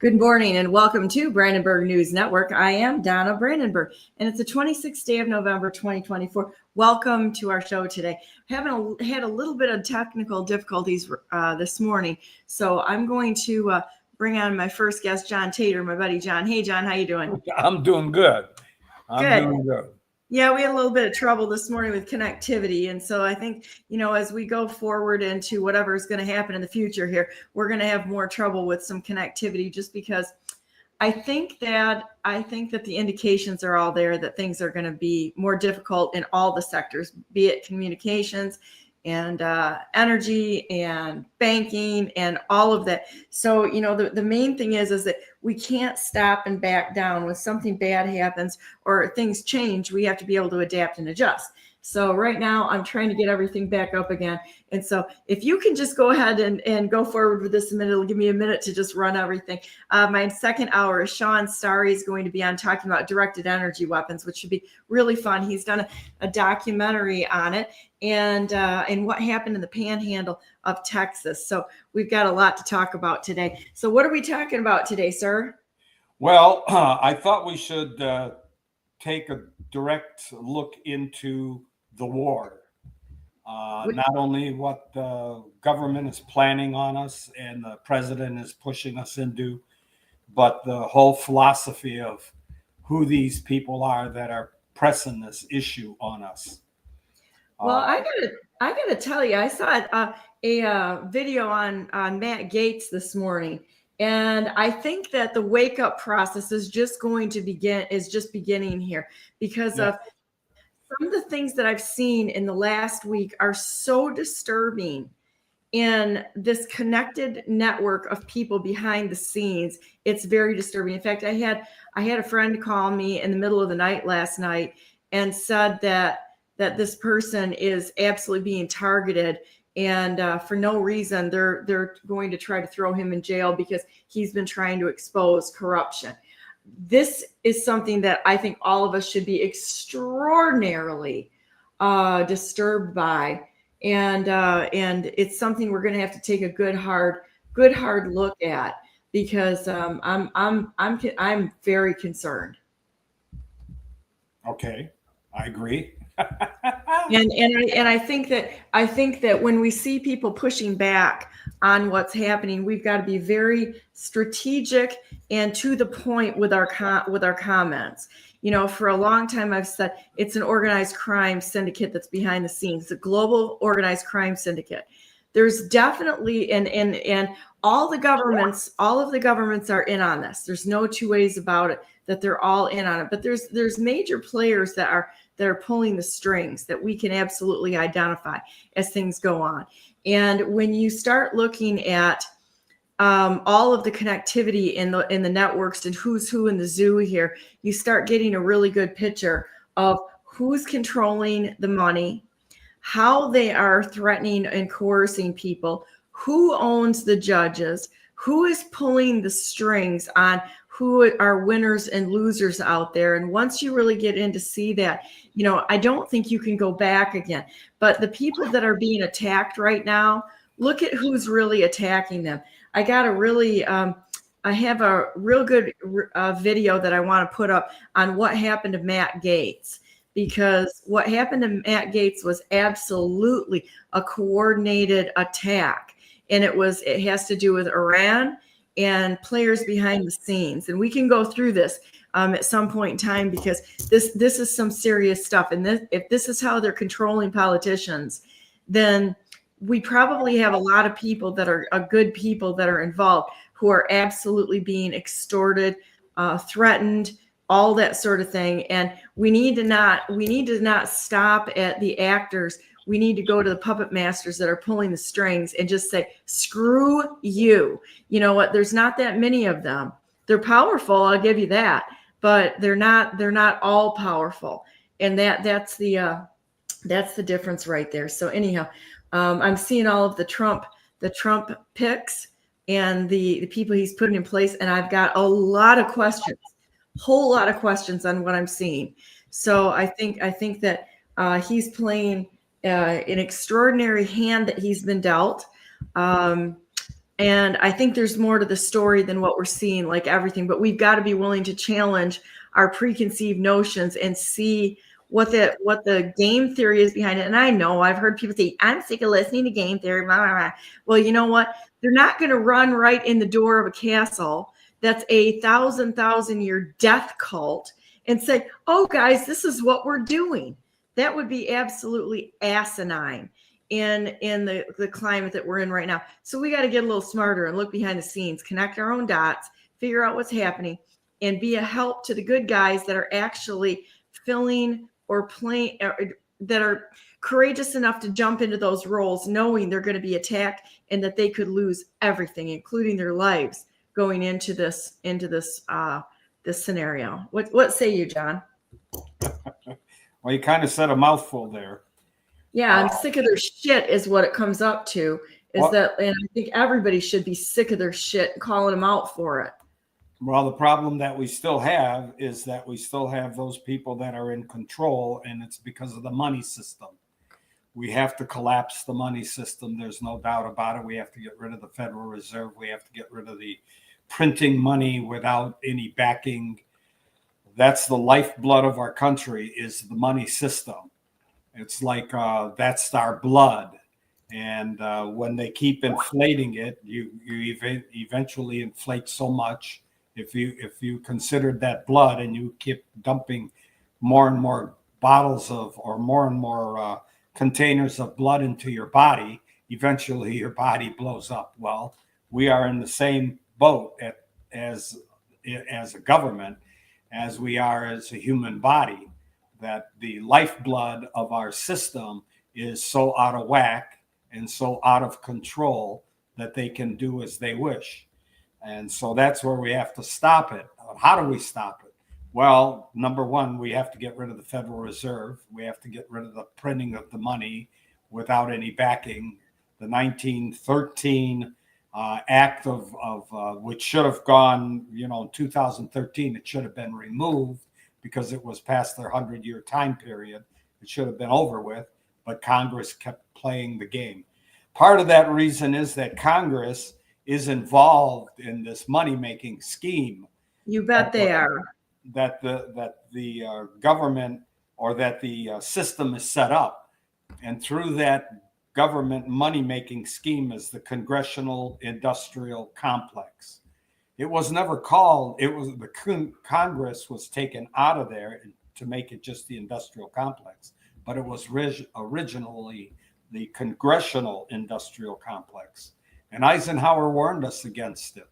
Good morning and welcome to Brandenburg News Network. I am Donna Brandenburg, and it's the 26th day of November 2024. Welcome to our show today. Had a little bit of technical difficulties this morning, so I'm going to bring on my first guest, John Tater, my buddy John. Hey, John, how you doing? I'm doing good. Doing good. Yeah, we had a little bit of trouble this morning with connectivity. And so I think, as we go forward into whatever is going to happen in the future here, we're going to have more trouble with some connectivity just because I think that the indications are all there that things are going to be more difficult in all the sectors, be it communications and energy and banking and all of that. So, the main thing is that we can't stop and back down. When something bad happens or things change, we have to be able to adapt and adjust. So right now I'm trying to get everything back up again. And so if you can just go ahead and go forward with this a minute, it'll give me a minute to just run everything. My second hour is Shawn Starry is going to be on talking about directed energy weapons, which should be really fun. He's done a documentary on it and what happened in the Panhandle of Texas. So we've got a lot to talk about today. So what are we talking about today, sir? Well, I thought we should take a direct look into the war. Not only what the government is planning on us and the president is pushing us into, but the whole philosophy of who these people are that are pressing this issue on us. Well, I gotta tell you, I saw a video on Matt Gaetz this morning, and I think that the wake up process is just beginning here because of some of the things that I've seen in the last week are so disturbing in this connected network of people behind the scenes. It's very disturbing. In fact, I had a friend call me in the middle of the night last night and said that this person is absolutely being targeted, and for no reason they're going to try to throw him in jail because he's been trying to expose corruption. This is something that I think all of us should be extraordinarily disturbed by, and it's something we're going to have to take a good hard look at because I'm very concerned. Okay, I agree. and I think that when we see people pushing back on what's happening, we've got to be very strategic and to the point with our comments. For a long time I've said it's an organized crime syndicate that's behind the scenes. It's a global organized crime syndicate. There's definitely and all of the governments are in on this. There's no two ways about it that they're all in on it. But there's major players that are pulling the strings that we can absolutely identify as things go on. And when you start looking at all of the connectivity in the networks and who's who in the zoo here, you start getting a really good picture of who's controlling the money, how they are threatening and coercing people, who owns the judges, who is pulling the strings on who are winners and losers out there. And once you really get in to see that, I don't think you can go back again. But the people that are being attacked right now, look at who's really attacking them. I have a real good video that I want to put up on what happened to Matt Gaetz, because what happened to Matt Gaetz was absolutely a coordinated attack. And it has to do with Iran and players behind the scenes. And we can go through this at some point in time because this is some serious stuff. And if this is how they're controlling politicians, then we probably have a lot of people that are good people that are involved who are absolutely being extorted, threatened, all that sort of thing. And we need to not stop at the actors. We need to go to the puppet masters that are pulling the strings and just say, screw you. You know what? There's not that many of them. They're powerful, I'll give you that, but they're not all powerful. And that's the difference right there. So anyhow, I'm seeing all of the Trump picks and the people he's putting in place, and I've got a lot of questions, whole lot of questions on what I'm seeing. So I think that he's playing an extraordinary hand that he's been dealt. And I think there's more to the story than what we're seeing, like everything, but we've got to be willing to challenge our preconceived notions and see what the game theory is behind it. And I know I've heard people say, I'm sick of listening to game theory. Blah, blah, blah. Well, you know what? They're not going to run right in the door of a castle that's a thousand year death cult and say, oh, guys, this is what we're doing. That would be absolutely asinine in the climate that we're in right now. So we got to get a little smarter and look behind the scenes, connect our own dots, figure out what's happening, and be a help to the good guys that are actually filling or playing, that are courageous enough to jump into those roles, knowing they're going to be attacked and that they could lose everything, including their lives, going into this this scenario. What say you, John? Well, you kind of said a mouthful there. Yeah, I'm sick of their shit is what it comes up to. And I think everybody should be sick of their shit and calling them out for it. Well, the problem that we still have is that we still have those people that are in control, and it's because of the money system. We have to collapse the money system. There's no doubt about it. We have to get rid of the Federal Reserve. We have to get rid of the printing money without any backing. That's the lifeblood of our country, is the money system. It's like that's our blood. And when they keep inflating it, you eventually inflate so much. If you considered that blood and you keep dumping more and more bottles of, or more and more containers of blood into your body, eventually your body blows up. Well, we are in the same boat as a government as we are as a human body, that the lifeblood of our system is so out of whack and so out of control that they can do as they wish. And so that's where we have to stop it. How do we stop it? Well, number one, we have to get rid of the Federal Reserve. We have to get rid of the printing of the money without any backing. The 1913 act of which should have gone, in 2013, it should have been removed because it was past their 100-year time period. It should have been over with, but Congress kept playing the game. Part of that reason is that Congress is involved in this money-making scheme. You bet they are. That the government, or that the system is set up, and through that government money-making scheme is the Congressional Industrial Complex. It was never called. It was the Congress was taken out of there to make it just the industrial complex, but it was originally the Congressional Industrial Complex. And Eisenhower warned us against it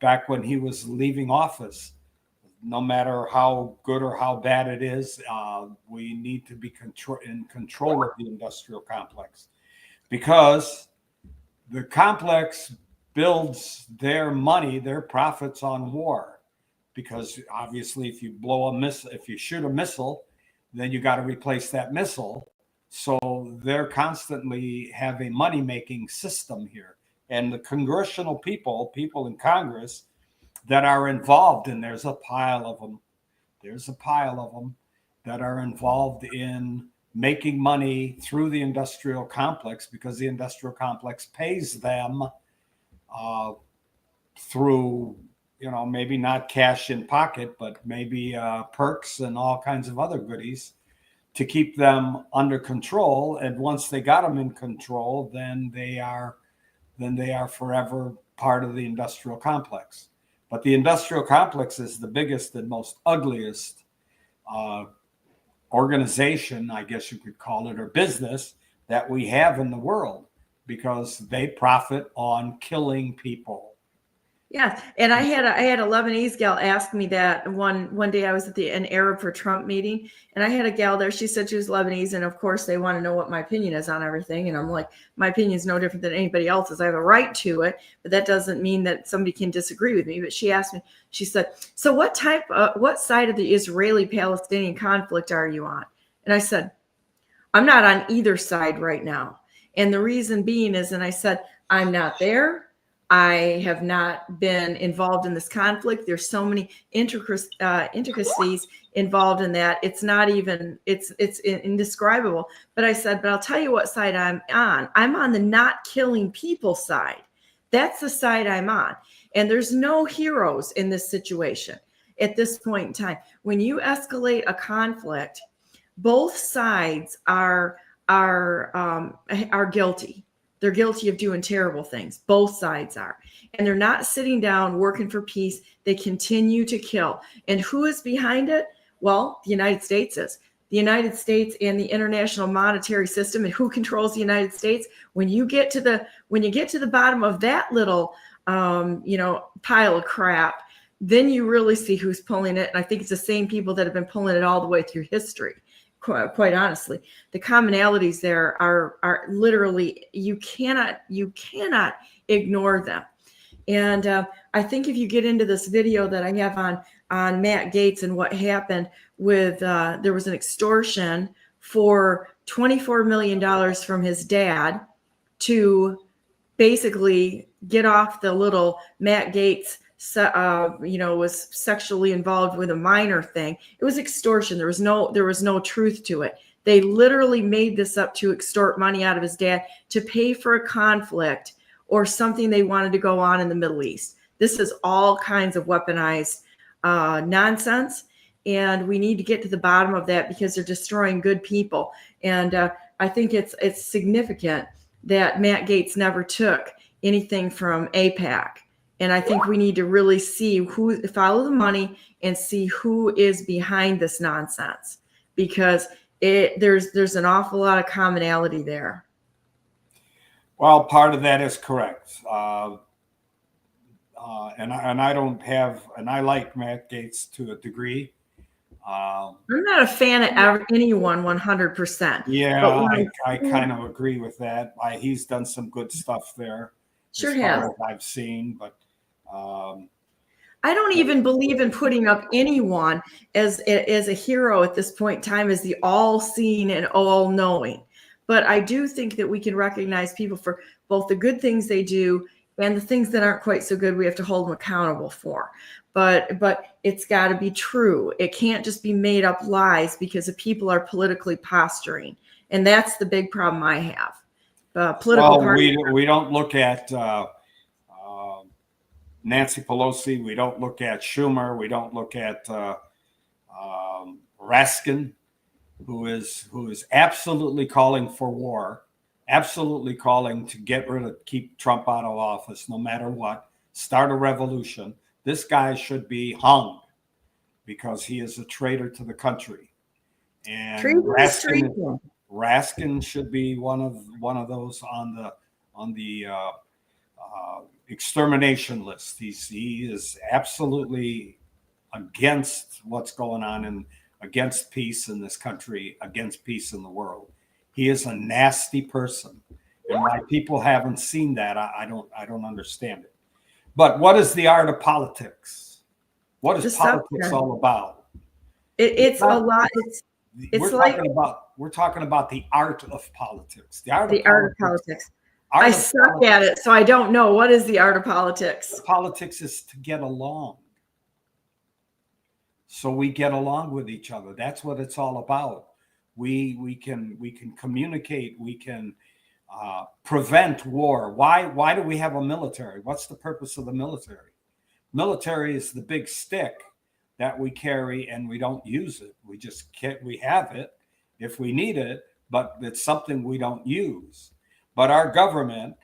back when he was leaving office. No matter how good or how bad it is, we need to be in control of the industrial complex, because the complex builds their money, their profits on war. Because obviously, if you if you shoot a missile, then you got to replace that missile. So they're constantly have a money-making system here. And the congressional people in Congress that are involved, and there's a pile of them that are involved in making money through the industrial complex, because the industrial complex pays them through, maybe not cash in pocket, but maybe perks and all kinds of other goodies to keep them under control. And once they got them in control, then they are forever part of the industrial complex. But the industrial complex is the biggest and most ugliest organization, I guess you could call it, or business that we have in the world, because they profit on killing people. Yeah, and I had a Lebanese gal ask me that one day. I was at an Arab for Trump meeting, and I had a gal there. She said she was Lebanese, and of course they want to know what my opinion is on everything. And I'm like, my opinion is no different than anybody else's. I have a right to it, but that doesn't mean that somebody can disagree with me. But she asked me, she said, "So what side of the Israeli-Palestinian conflict are you on?" And I said, "I'm not on either side right now." And the reason being is, and I said, I'm not there. I have not been involved in this conflict. There's so many intricacies involved in that. It's not even, it's indescribable. But I said, but I'll tell you what side I'm on. I'm on the not killing people side, That's the side I'm on. And there's no heroes in this situation at this point in time. When you escalate a conflict, both sides are guilty. They're guilty of doing terrible things. Both sides are. And they're not sitting down working for peace. They continue to kill. And who is behind it? Well, the United States is. The United States and the international monetary system. And who controls the United States? When you get to the bottom of that little pile of crap, then you really see who's pulling it. And I think it's the same people that have been pulling it all the way through history. Quite honestly, the commonalities there are literally, you cannot ignore them. And I think if you get into this video that I have on Matt Gaetz and what happened with, there was an extortion for $24 million from his dad to basically get off the little Matt Gaetz was sexually involved with a minor thing. It was extortion. There was no truth to it. They literally made this up to extort money out of his dad to pay for a conflict or something they wanted to go on in the Middle East. This is all kinds of weaponized nonsense. And we need to get to the bottom of that because they're destroying good people. And I think it's significant that Matt Gaetz never took anything from AIPAC. And I think we need to really follow the money and see who is behind this nonsense, because there's an awful lot of commonality there. Well, part of that is correct. And I like Matt Gaetz to a degree. I'm not a fan of anyone 100%. Yeah, I kind of agree with that. He's done some good stuff there. Sure has. I've seen, but I don't even believe in putting up anyone as a hero at this point in time, as the all-seeing and all-knowing. But I do think that we can recognize people for both the good things they do and the things that aren't quite so good. We have to hold them accountable for. But it's got to be true. It can't just be made up lies because the people are politically posturing, and that's the big problem I have. We don't look at Nancy Pelosi. We don't look at Schumer. We don't look at Raskin, who is absolutely calling for war, absolutely calling to keep Trump out of office no matter what, start a revolution. This guy should be hung because he is a traitor to the country. And Raskin should be one of those on the extermination list. He is absolutely against what's going on and against peace in this country, against peace in the world. He is a nasty person, and why people haven't seen that, I don't understand it. But what is the art of politics? What is politics all about? It's a lot. We're talking about the art of politics. The art of politics. I suck at it, so I don't know. What is the art of politics? Politics is to get along. So we get along with each other. That's what it's all about. We can communicate. We can prevent war. Why do we have a military? What's the purpose of the military? Military is the big stick that we carry, and we don't use it. We have it if we need it, but it's something we don't use. But our government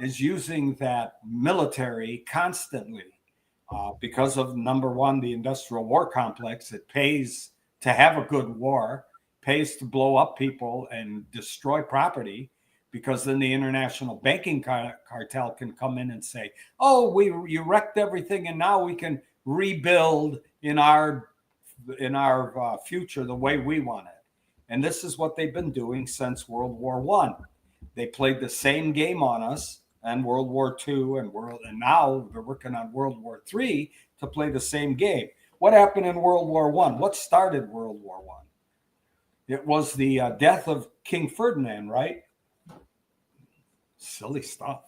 is using that military constantly because of, number one, the industrial war complex. It pays to have a good war, pays to blow up people and destroy property, because then the international banking cartel can come in and say, oh, you wrecked everything and now we can rebuild in our future the way we want it. And this is what they've been doing since World War I. They played the same game on us and World War II and now they're working on World War III to play the same game. What happened in World War I? What started World War I? It was the death of King Ferdinand, right? Silly stuff.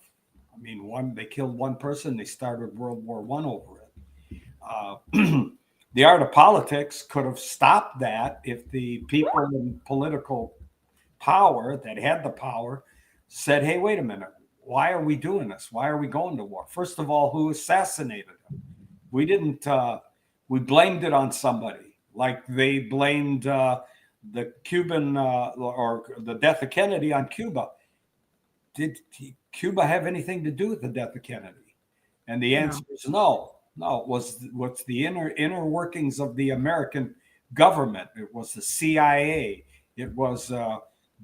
I mean, they killed one person, they started World War I over it. The art of politics could have stopped that if the people in political power that had the power said, hey, wait a minute, why are we doing this? Why are we going to war? First of all, who assassinated him? We didn't, we blamed it on somebody, like they blamed the Cuban or the death of Kennedy on Cuba. Did Cuba have anything to do with the death of Kennedy? And the answer is no. No, it was what's the inner workings of the American government. It was the CIA. It was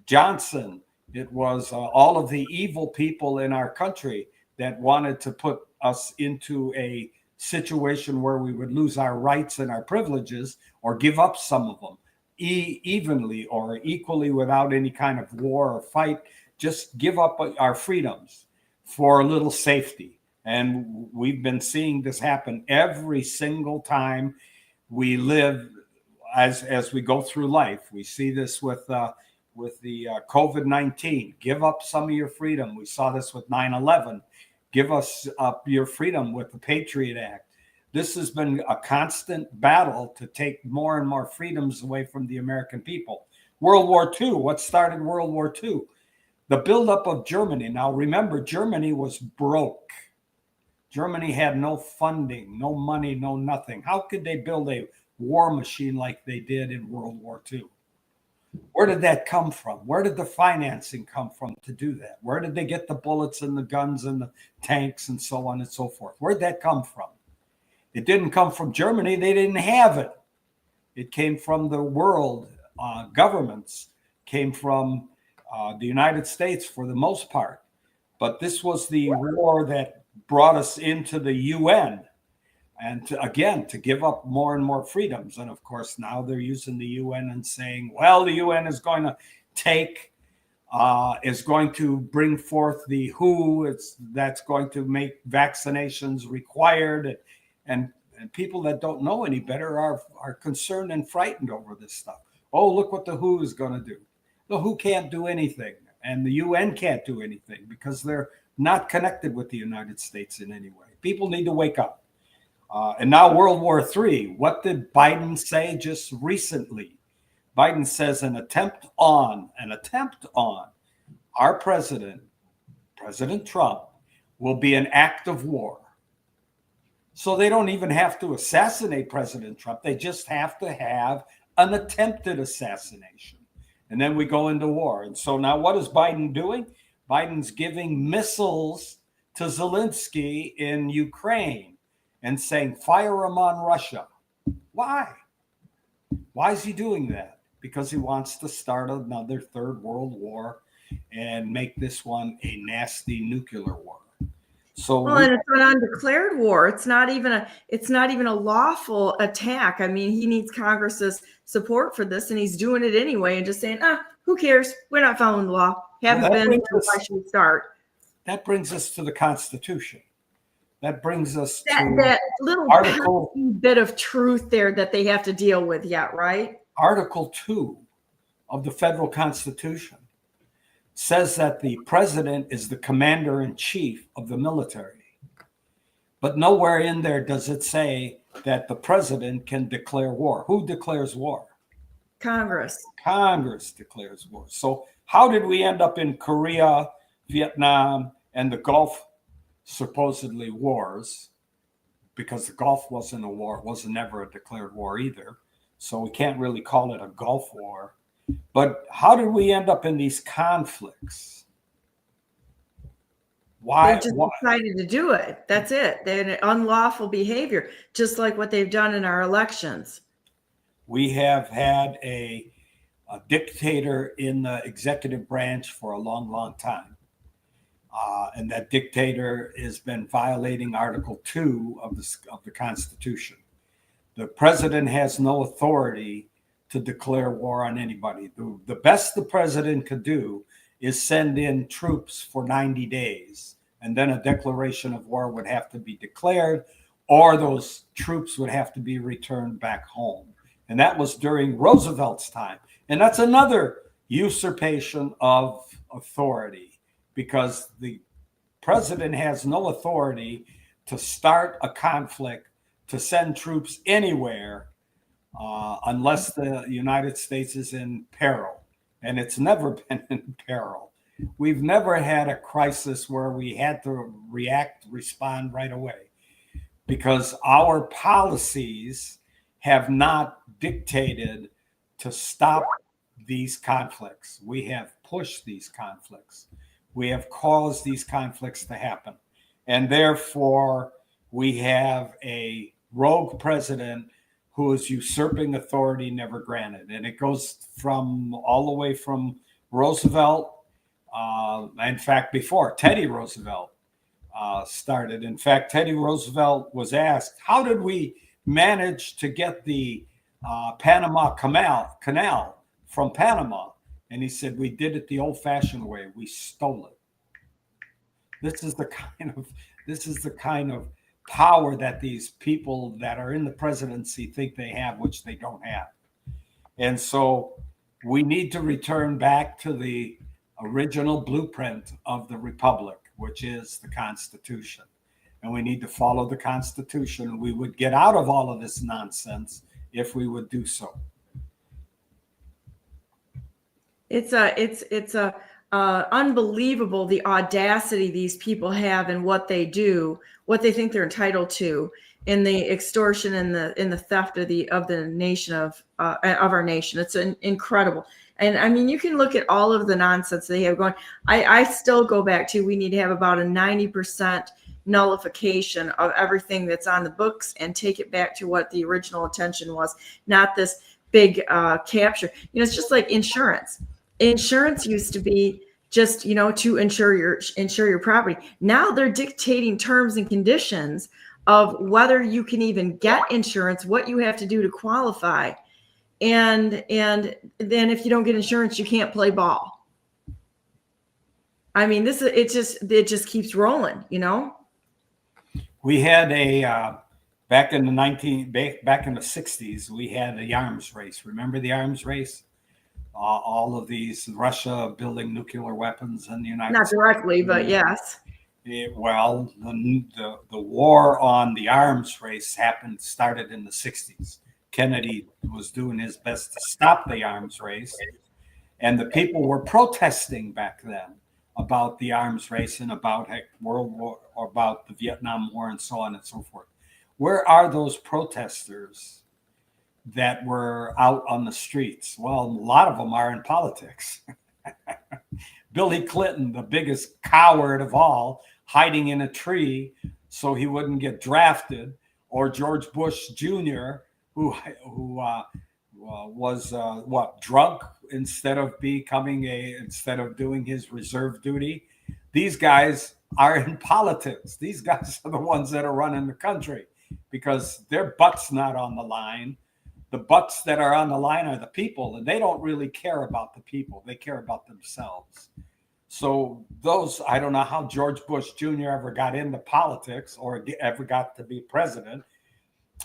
Johnson. It was all of the evil people in our country that wanted to put us into a situation where we would lose our rights and our privileges, or give up some of them evenly or equally without any kind of war or fight. Just give up our freedoms for a little safety. And we've been seeing this happen every single time we live as we go through life. We see this with the COVID-19. Give up some of your freedom. We saw this with 9/11. Give us up your freedom with the Patriot Act. This has been a constant battle to take more and more freedoms away from the American people. World War II, what started World War II? The buildup of Germany. Now, remember, Germany was broke. Germany had no funding, no money, no nothing. How could they build a war machine like they did in World War II? Where did that come from? Where did the financing come from to do that? Where did they get the bullets and the guns and the tanks and so on and so forth? Where did that come from? It didn't come from Germany. They didn't have it. It came from the world governments, came from the United States for the most part. But this was the war that brought us into the UN. And to give up more and more freedoms. And of course, now they're using the UN and saying, well, the UN is going to is going to bring forth the WHO. That's going to make vaccinations required. And people that don't know any better are concerned and frightened over this stuff. Oh, look what the WHO is going to do. The WHO can't do anything. And the UN can't do anything because they're not connected with the United States in any way. People need to wake up. And now World War III. What did Biden say just recently? Biden says an attempt on our president, President Trump, will be an act of war. So they don't even have to assassinate President Trump. They just have to have an attempted assassination. And then we go into war. And so now what is Biden doing? Biden's giving missiles to Zelensky in Ukraine and saying, fire them on Russia. Why? Why is he doing that? Because he wants to start another third world war and make this one a nasty nuclear war. So and it's an undeclared war. It's not even a lawful attack. I mean, he needs Congress's support for this, and he's doing it anyway and just saying, who cares? We're not following the law. Haven't been, why should we start? That brings us to the Constitution. That brings us to that little bit of truth there that they have to deal with. Yeah, right? Article 2 of the federal Constitution says that the president is the commander-in-chief of the military. But nowhere in there does it say that the president can declare war. Who declares war? Congress. Congress declares war. So how did we end up in Korea, Vietnam, and the Gulf supposedly wars? Because the Gulf wasn't a war. It wasn't ever a declared war either. So we can't really call it a Gulf war. But how did we end up in these conflicts? Why? They just decided to do it. That's it. They had unlawful behavior, just like what they've done in our elections. We have had a dictator in the executive branch for a long, long time. And that dictator has been violating Article 2 of the Constitution. The president has no authority to declare war on anybody. The best the president could do is send in troops for 90 days, and then a declaration of war would have to be declared, or those troops would have to be returned back home. And that was during Roosevelt's time. And that's another usurpation of authority, because the president has no authority to start a conflict, to send troops anywhere, unless the United States is in peril. And it's never been in peril. We've never had a crisis where we had to respond right away, because our policies have not dictated to stop these conflicts. We have pushed these conflicts. We have caused these conflicts to happen. And therefore, we have a rogue president who is usurping authority never granted. And it goes from all the way from Roosevelt, in fact, before Teddy Roosevelt started. In fact, Teddy Roosevelt was asked, how did we manage to get the Panama Canal from Panama? And he said, we did it the old-fashioned way. We stole it. This is the kind of power that these people that are in the presidency think they have, which they don't have. And so we need to return back to the original blueprint of the republic, which is the Constitution. And we need to follow the Constitution. We would get out of all of this nonsense if we would do so. It's unbelievable, the audacity these people have in what they do, what they think they're entitled to, in the extortion and the theft of the nation of our nation. It's incredible. And I mean, you can look at all of the nonsense they have going. I still go back to, we need to have about a 90% nullification of everything that's on the books and take it back to what the original intention was, not this big capture. It's just like insurance. Insurance used to be just, to insure your property. Now they're dictating terms and conditions of whether you can even get insurance, what you have to do to qualify. And then if you don't get insurance, you can't play ball. I mean, it just keeps rolling, We had back in the 60s, we had the arms race. Remember the arms race? All of these, Russia building nuclear weapons in the United States. Not directly, but yes. The war on the arms race started in the 60s. Kennedy was doing his best to stop the arms race. And the people were protesting back then about the arms race and about World War, or about the Vietnam War and so on and so forth. Where are those protesters that were out on the streets? Well, a lot of them are in politics. Billy Clinton, the biggest coward of all, hiding in a tree so he wouldn't get drafted, or George Bush Jr., who was drunk instead of doing his reserve duty. These guys are in politics. These guys are the ones that are running the country, because their butt's not on the line. The butts that are on the line are the people, and they don't really care about the people. They care about themselves. So I don't know how George Bush Jr. ever got into politics or ever got to be president.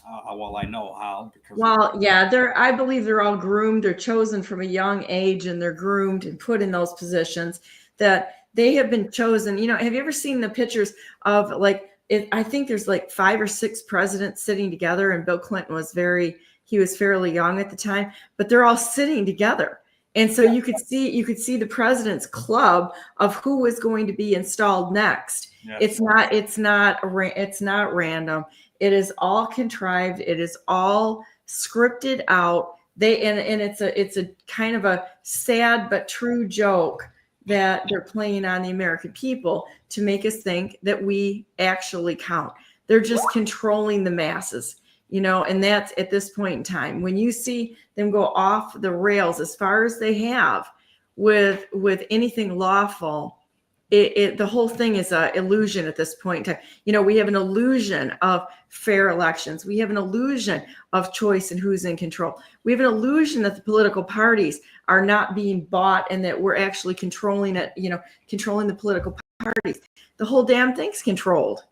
Well, I know how. I believe they're all groomed. They're chosen from a young age, and they're groomed and put in those positions that they have been chosen. Have you ever seen the pictures of I think there's 5 or 6 presidents sitting together, and Bill Clinton was fairly young at the time, but they're all sitting together. And so you could see the president's club of who was going to be installed next. Yes. It's not random. It is all contrived. It is all scripted out. It's a kind of a sad but true joke that they're playing on the American people to make us think that we actually count. They're just controlling the masses, and that's at this point in time. When you see them go off the rails as far as they have with anything lawful, the whole thing is an illusion at this point in time. We have an illusion of fair elections. We have an illusion of choice and who's in control. We have an illusion that the political parties are not being bought and that we're actually controlling it, controlling the political parties. The whole damn thing's controlled.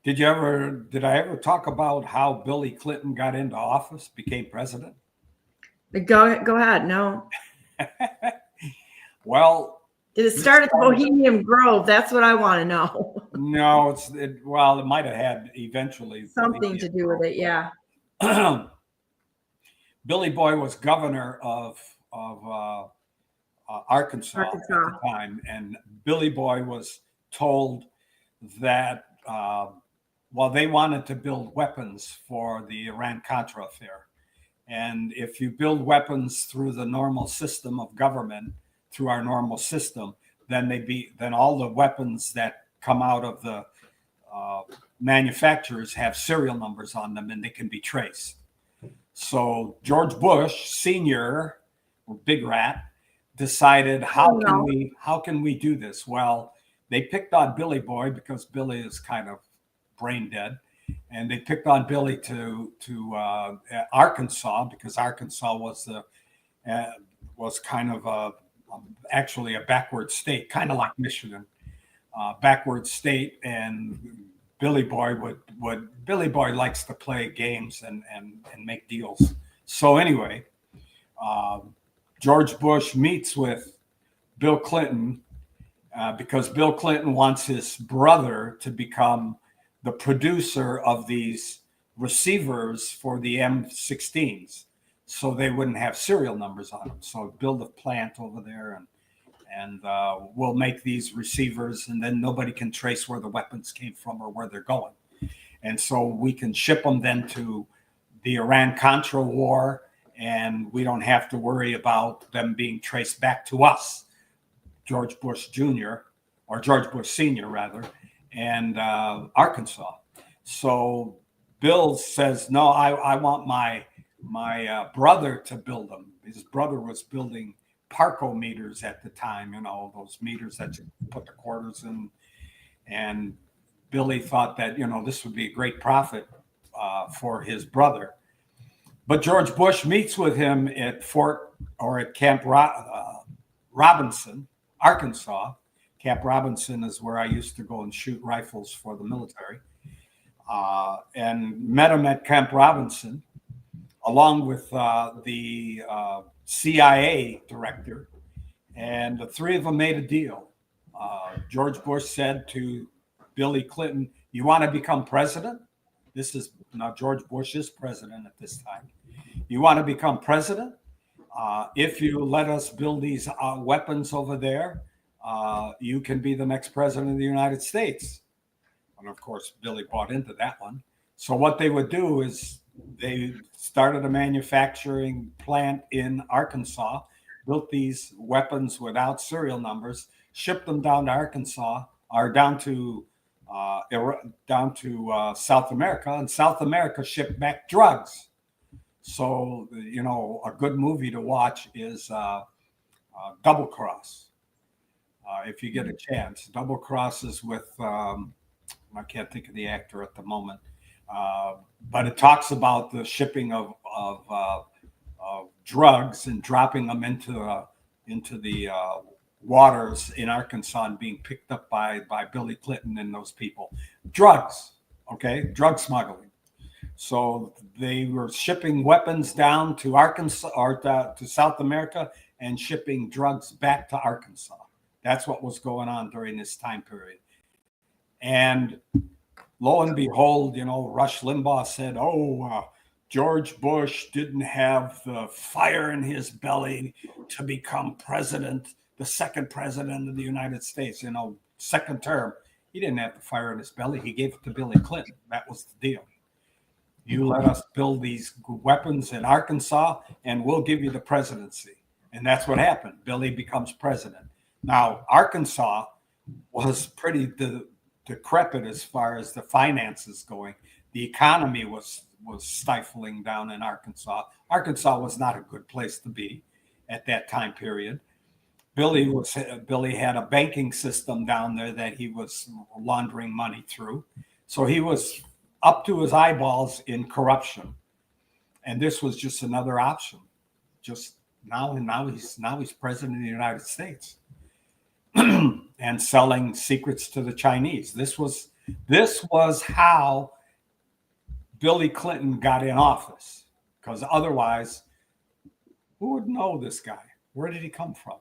Did I ever talk about how Billy Clinton got into office, became president? Go ahead. No. Well, did it start at the Bohemian Grove? That's what I want to know. No, it might have had eventually something to do with it. Yeah. Billy Boy was governor of Arkansas at the time, and Billy Boy was told that they wanted to build weapons for the Iran-Contra affair. And if you build weapons through the normal system of government, through our normal system, then all the weapons that come out of the manufacturers have serial numbers on them, and they can be traced. So George Bush Sr., Big Rat, decided how can we do this? Well, they picked on Billy Boy because Billy is kind of brain dead. And they picked on Billy to Arkansas because Arkansas was kind of actually a backward state, kind of like Michigan, backward state. And Billy Boy Billy Boy likes to play games and make deals. So anyway, George Bush meets with Bill Clinton because Bill Clinton wants his brother to become the producer of these receivers for the M16s, so they wouldn't have serial numbers on them. So build a plant over there, and we'll make these receivers, and then nobody can trace where the weapons came from or where they're going. And so we can ship them then to the Iran-Contra war, and we don't have to worry about them being traced back to us, George Bush Jr., or George Bush Sr., rather, and Arkansas. So Bill says, no, I want my brother to build them. His brother was building Parco meters at the time, those meters that you put the quarters in. And Billy thought that, this would be a great profit for his brother. But George Bush meets with him at Camp Robinson, Arkansas. Camp Robinson is where I used to go and shoot rifles for the military, and met him at Camp Robinson, along with the CIA director, and the three of them made a deal. George Bush said to Billy Clinton, "You want to become president?" This is now George Bush is president at this time. "You want to become president? If you let us build these weapons over there, you can be the next president of the United States." And of course, Billy bought into that one. So what they would do is they started a manufacturing plant in Arkansas, built these weapons without serial numbers, shipped them down to Arkansas, or down to South America, and South America shipped back drugs. So, a good movie to watch is Double Cross. If you get a chance. Double Cross is with, I can't think of the actor at the moment, but it talks about the shipping of drugs and dropping them into the waters in Arkansas and being picked up by Billy Clinton and those people. Drugs, okay? Drug smuggling. So they were shipping weapons down to Arkansas or to South America and shipping drugs back to Arkansas. That's what was going on during this time period. And lo and behold, Rush Limbaugh said, George Bush didn't have the fire in his belly to become president, the second president of the United States, second term. He didn't have the fire in his belly. He gave it to Billy Clinton. That was the deal. You let us build these weapons in Arkansas, and we'll give you the presidency. And that's what happened. Billy becomes president. Now, Arkansas was pretty decrepit as far as the finances going. The economy was stifling down in Arkansas. Arkansas was not a good place to be at that time period. Billy had a banking system down there that he was laundering money through. So he was up to his eyeballs in corruption. And this was just another option. Just now he's president of the United States. And selling secrets to the Chinese. This was how Billy Clinton got in office, because otherwise, who would know this guy? Where did he come from?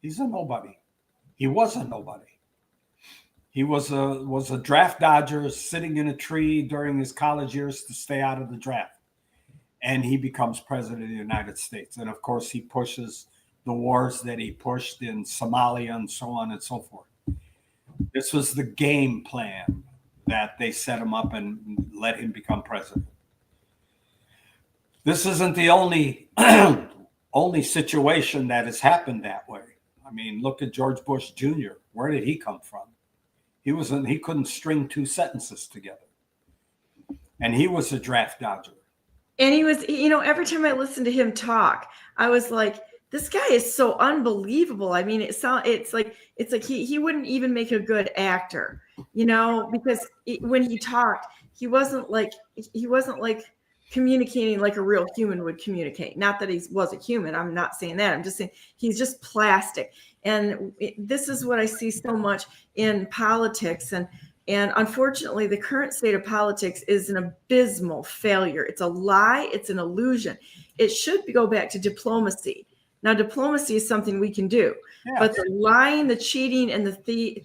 He's a nobody. He was a nobody. He was a draft dodger sitting in a tree during his college years to stay out of the draft. And he becomes president of the United States. And of course, he pushes the wars that he pushed in Somalia and so on and so forth. This was the game plan that they set him up and let him become president. This isn't the only situation that has happened that way. I mean, look at George Bush Jr. Where did he come from? He couldn't string two sentences together. And he was a draft dodger. And he was, every time I listened to him talk, I was like, this guy is so unbelievable. I mean, it's like he wouldn't even make a good actor, because when he talked, he wasn't like communicating like a real human would communicate. Not that he wasn't human. I'm not saying that. I'm just saying he's just plastic. And this is what I see so much in politics. And unfortunately, the current state of politics is an abysmal failure. It's a lie. It's an illusion. It should go back to diplomacy. Now, diplomacy is something we can do, but the lying, the cheating, and the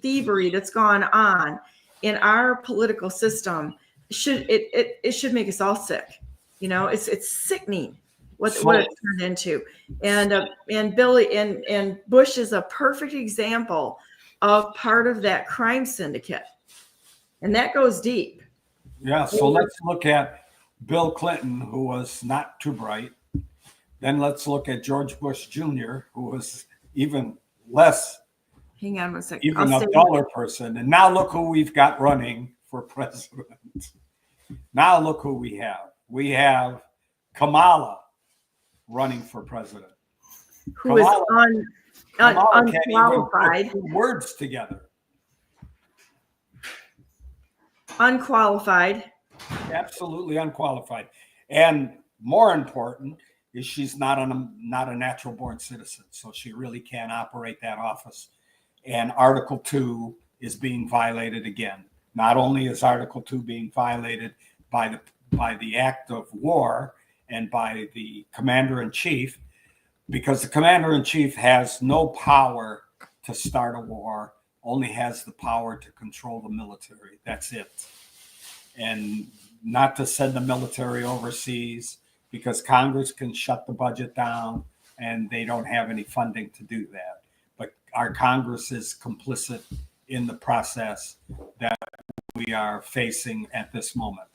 thievery that's gone on in our political system should make us all sick. It's sickening what it turned into. And Billy and Bush is a perfect example of part of that crime syndicate, and that goes deep. Yeah. So let's look at Bill Clinton, who was not too bright. Then let's look at George Bush Jr., who was even less. Hang on one second. Even a duller person. And now look who we've got running for president. Now look who we have. We have Kamala running for president. Who is unqualified. Can't even put words together. Unqualified. Absolutely unqualified. And more important, is she's not a natural born citizen, so she really can't operate that office. And Article 2 is being violated again. Not only is Article 2 being violated by the act of war and by the commander-in-chief, because the commander-in-chief has no power to start a war, only has the power to control the military. That's it. And not to send the military overseas, because Congress can shut the budget down and they don't have any funding to do that. But our Congress is complicit in the process that we are facing at this moment.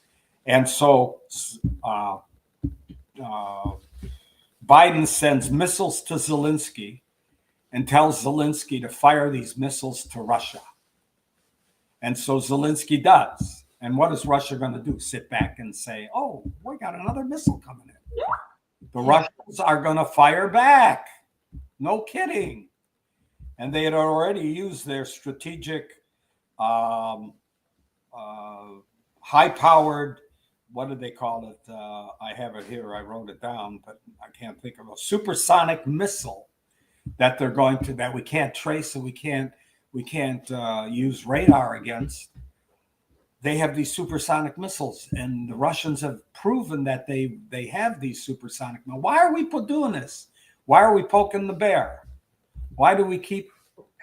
And so Biden sends missiles to Zelensky and tells Zelensky to fire these missiles to Russia. And so Zelensky does. And what is Russia going to do? Sit back and say, oh, we got another missile coming in. The Russians are going to fire back. No kidding. And they had already used their strategic, high-powered, what do they call it? I have it here. I wrote it down, but I can't think of a supersonic missile that they're going to, that we can't trace and we can't use radar against. They have these supersonic missiles, and the Russians have proven that they have these supersonic missiles. Why are we doing this? Why are we poking the bear? Why do we keep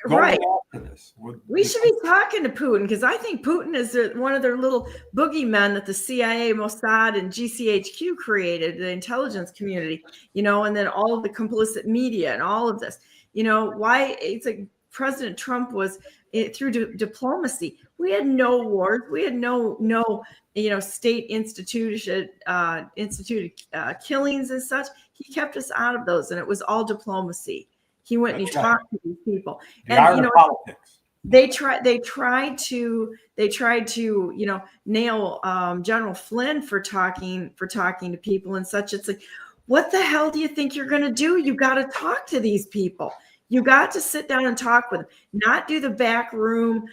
going after this? We should be talking to Putin, because I think Putin is one of their little boogeymen that the CIA, Mossad, and GCHQ created, the intelligence community, and then all of the complicit media and all of this. Why it's like President Trump was through diplomacy. We had no wars. We had no state instituted killings and such. He kept us out of those, and it was all diplomacy. He went and he talked to these people. And politics. They tried to nail General Flynn for talking to people and such. It's like, what the hell do you think you're going to do? You got to talk to these people. You got to sit down and talk with them, not do the back room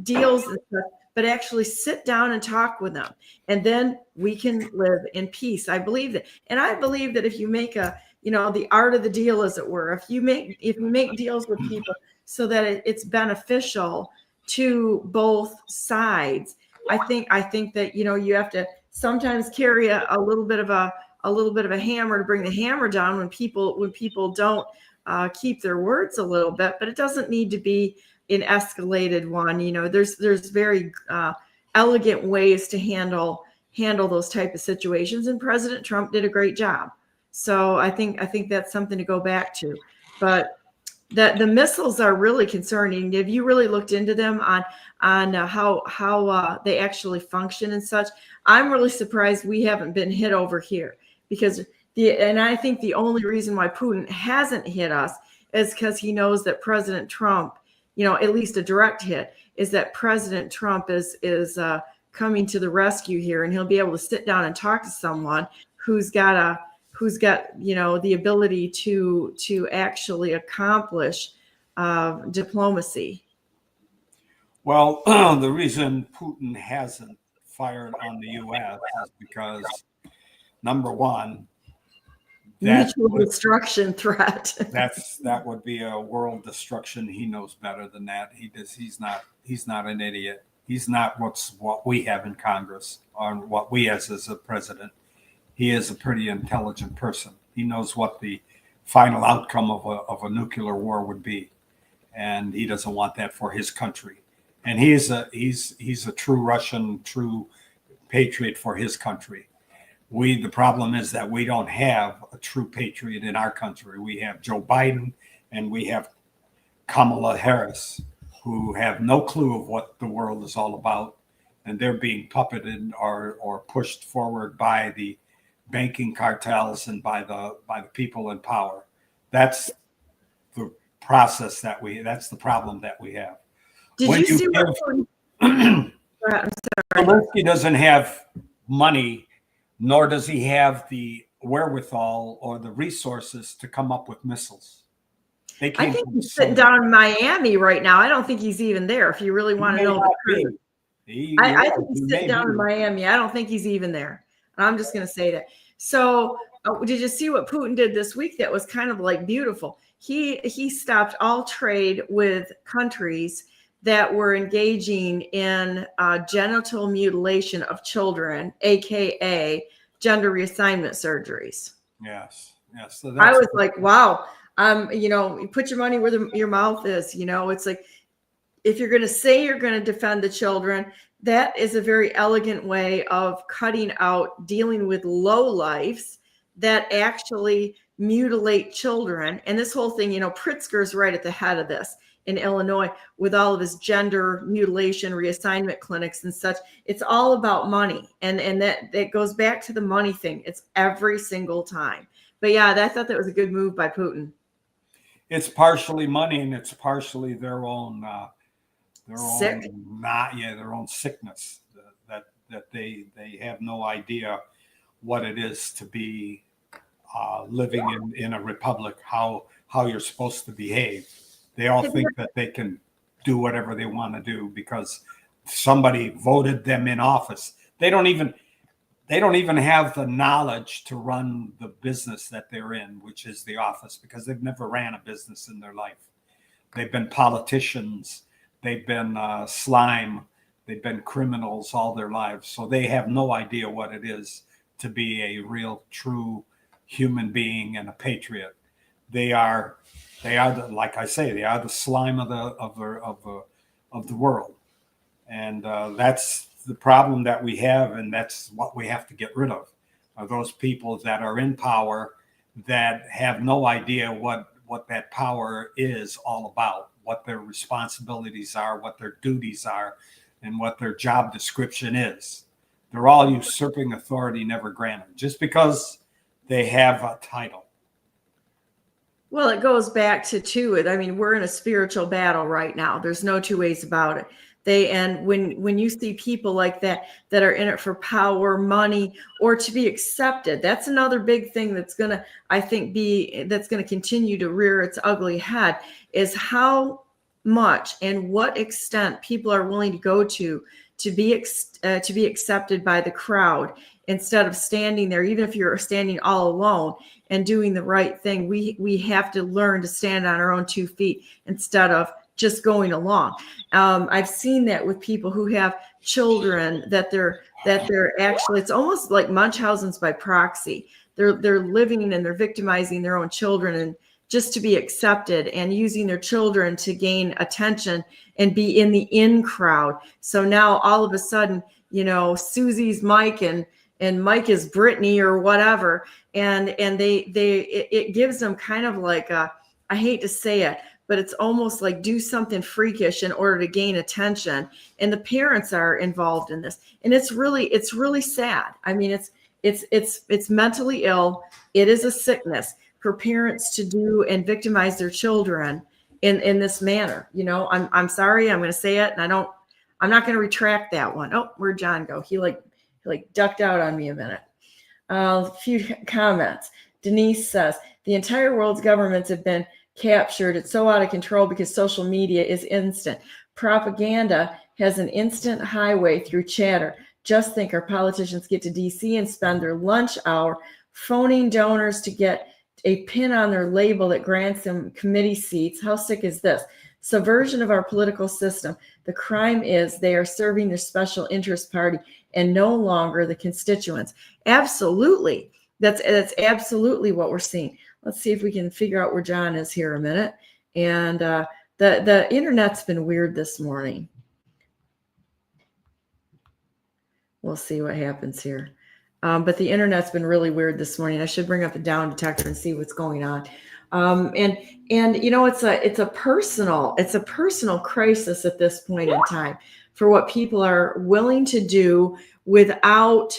deals and stuff, but actually sit down and talk with them. And then we can live in peace. I believe that. And I believe that if you make the art of the deal, as it were, if you make deals with people so that it's beneficial to both sides, I think that, you have to sometimes carry a little bit of a hammer to bring the hammer down when people don't keep their words a little bit, but it doesn't need to be an escalated one. There's very elegant ways to handle those type of situations, and President Trump did a great job. So I think that's something to go back to. But the missiles are really concerning. Have you really looked into them on how they actually function and such? I'm really surprised we haven't been hit over here, because and I think the only reason why Putin hasn't hit us is because he knows that President Trump, at least a direct hit, is that President Trump is coming to the rescue here, and he'll be able to sit down and talk to someone who's got the ability to actually accomplish diplomacy. Well, the reason Putin hasn't fired on the U.S. is because, number one, mutual destruction threat. that would be a world destruction. He knows better than that. He's not an idiot. He's not what we have in Congress or what we as a president. He is a pretty intelligent person. He knows what the final outcome of a nuclear war would be, and he doesn't want that for his country. And he's a true Russian, true patriot for his country. The problem is that we don't have a true patriot in our country. We have Joe Biden and we have Kamala Harris, who have no clue of what the world is all about, and they're being puppeted or pushed forward by the banking cartels and by the people in power. That's the process that's the problem that we have. Did you see I'm sorry. Zelensky doesn't have money, nor does he have the wherewithal or the resources to come up with missiles. I think he's sitting down in Miami right now. I don't think he's even there. If you really want to know the truth, I think he's sitting down in Miami. I don't think he's even there. I'm just going to say that. So did you see what Putin did this week? That was kind of like beautiful. He stopped all trade with countries that were engaging in genital mutilation of children, aka gender reassignment surgeries. Yes. So I was like, wow. You put your money where your mouth is. It's like, if you're going to say you're going to defend the children, that is a very elegant way of cutting out dealing with lowlifes that actually mutilate children. And this whole thing, Pritzker's right at the head of this in Illinois with all of his gender mutilation reassignment clinics and such. It's all about money. And that goes back to the money thing. It's every single time. But yeah, I thought that was a good move by Putin. It's partially money, and it's partially their own sickness that they have no idea what it is to be living in a republic, how you're supposed to behave. They all think that they can do whatever they want to do because somebody voted them in office. They don't even have the knowledge to run the business that they're in, which is the office, because they've never ran a business in their life. They've been politicians. They've been slime. They've been criminals all their lives. So they have no idea what it is to be a real, true human being and a patriot. They are like I say, they are the slime of the world, and that's the problem that we have, and that's what we have to get rid of. Are those people that are in power that have no idea what that power is all about, what their responsibilities are, what their duties are, and what their job description is. They're all usurping authority never granted, just because they have a title. Well, it goes back to it. I mean, we're in a spiritual battle right now. There's no two ways about it. And when you see people like that are in it for power, money, or to be accepted, that's another big thing that's going to, I think, that's going to continue to rear its ugly head, is how much and what extent people are willing to go to be accepted by the crowd, instead of standing there, even if you're standing all alone and doing the right thing. We have to learn to stand on our own 2 feet instead of just going along. I've seen that with people who have children that they're actually, it's almost like Munchausen's by proxy. They're living and they're victimizing their own children, and just to be accepted, and using their children to gain attention and be in the in crowd. So now all of a sudden, Susie's Mike and and Mike is Brittany or whatever. And it gives them kind of like a, I hate to say it, but it's almost like do something freakish in order to gain attention. And the parents are involved in this. And it's really sad. I mean, it's mentally ill. It is a sickness for parents to do and victimize their children in this manner. You know, I'm sorry, I'm going to say it, and I'm not going to retract that one. Oh, where'd John go? He like ducked out on me a minute. A few comments. Denise says, the entire world's governments have been captured. It's so out of control because social media is instant. Propaganda has an instant highway through chatter. Just think our politicians get to DC and spend their lunch hour phoning donors to get a pin on their label that grants them committee seats. How sick is this? Subversion of our political system. The crime is they are serving their special interest party and no longer the constituents. Absolutely. That's absolutely what we're seeing. Let's see if we can figure out where John is here a minute. And the internet's been weird this morning. We'll see what happens here. But the internet's been really weird this morning. I should bring up the down detector and see what's going on. And you know, it's a personal crisis at this point in time for what people are willing to do without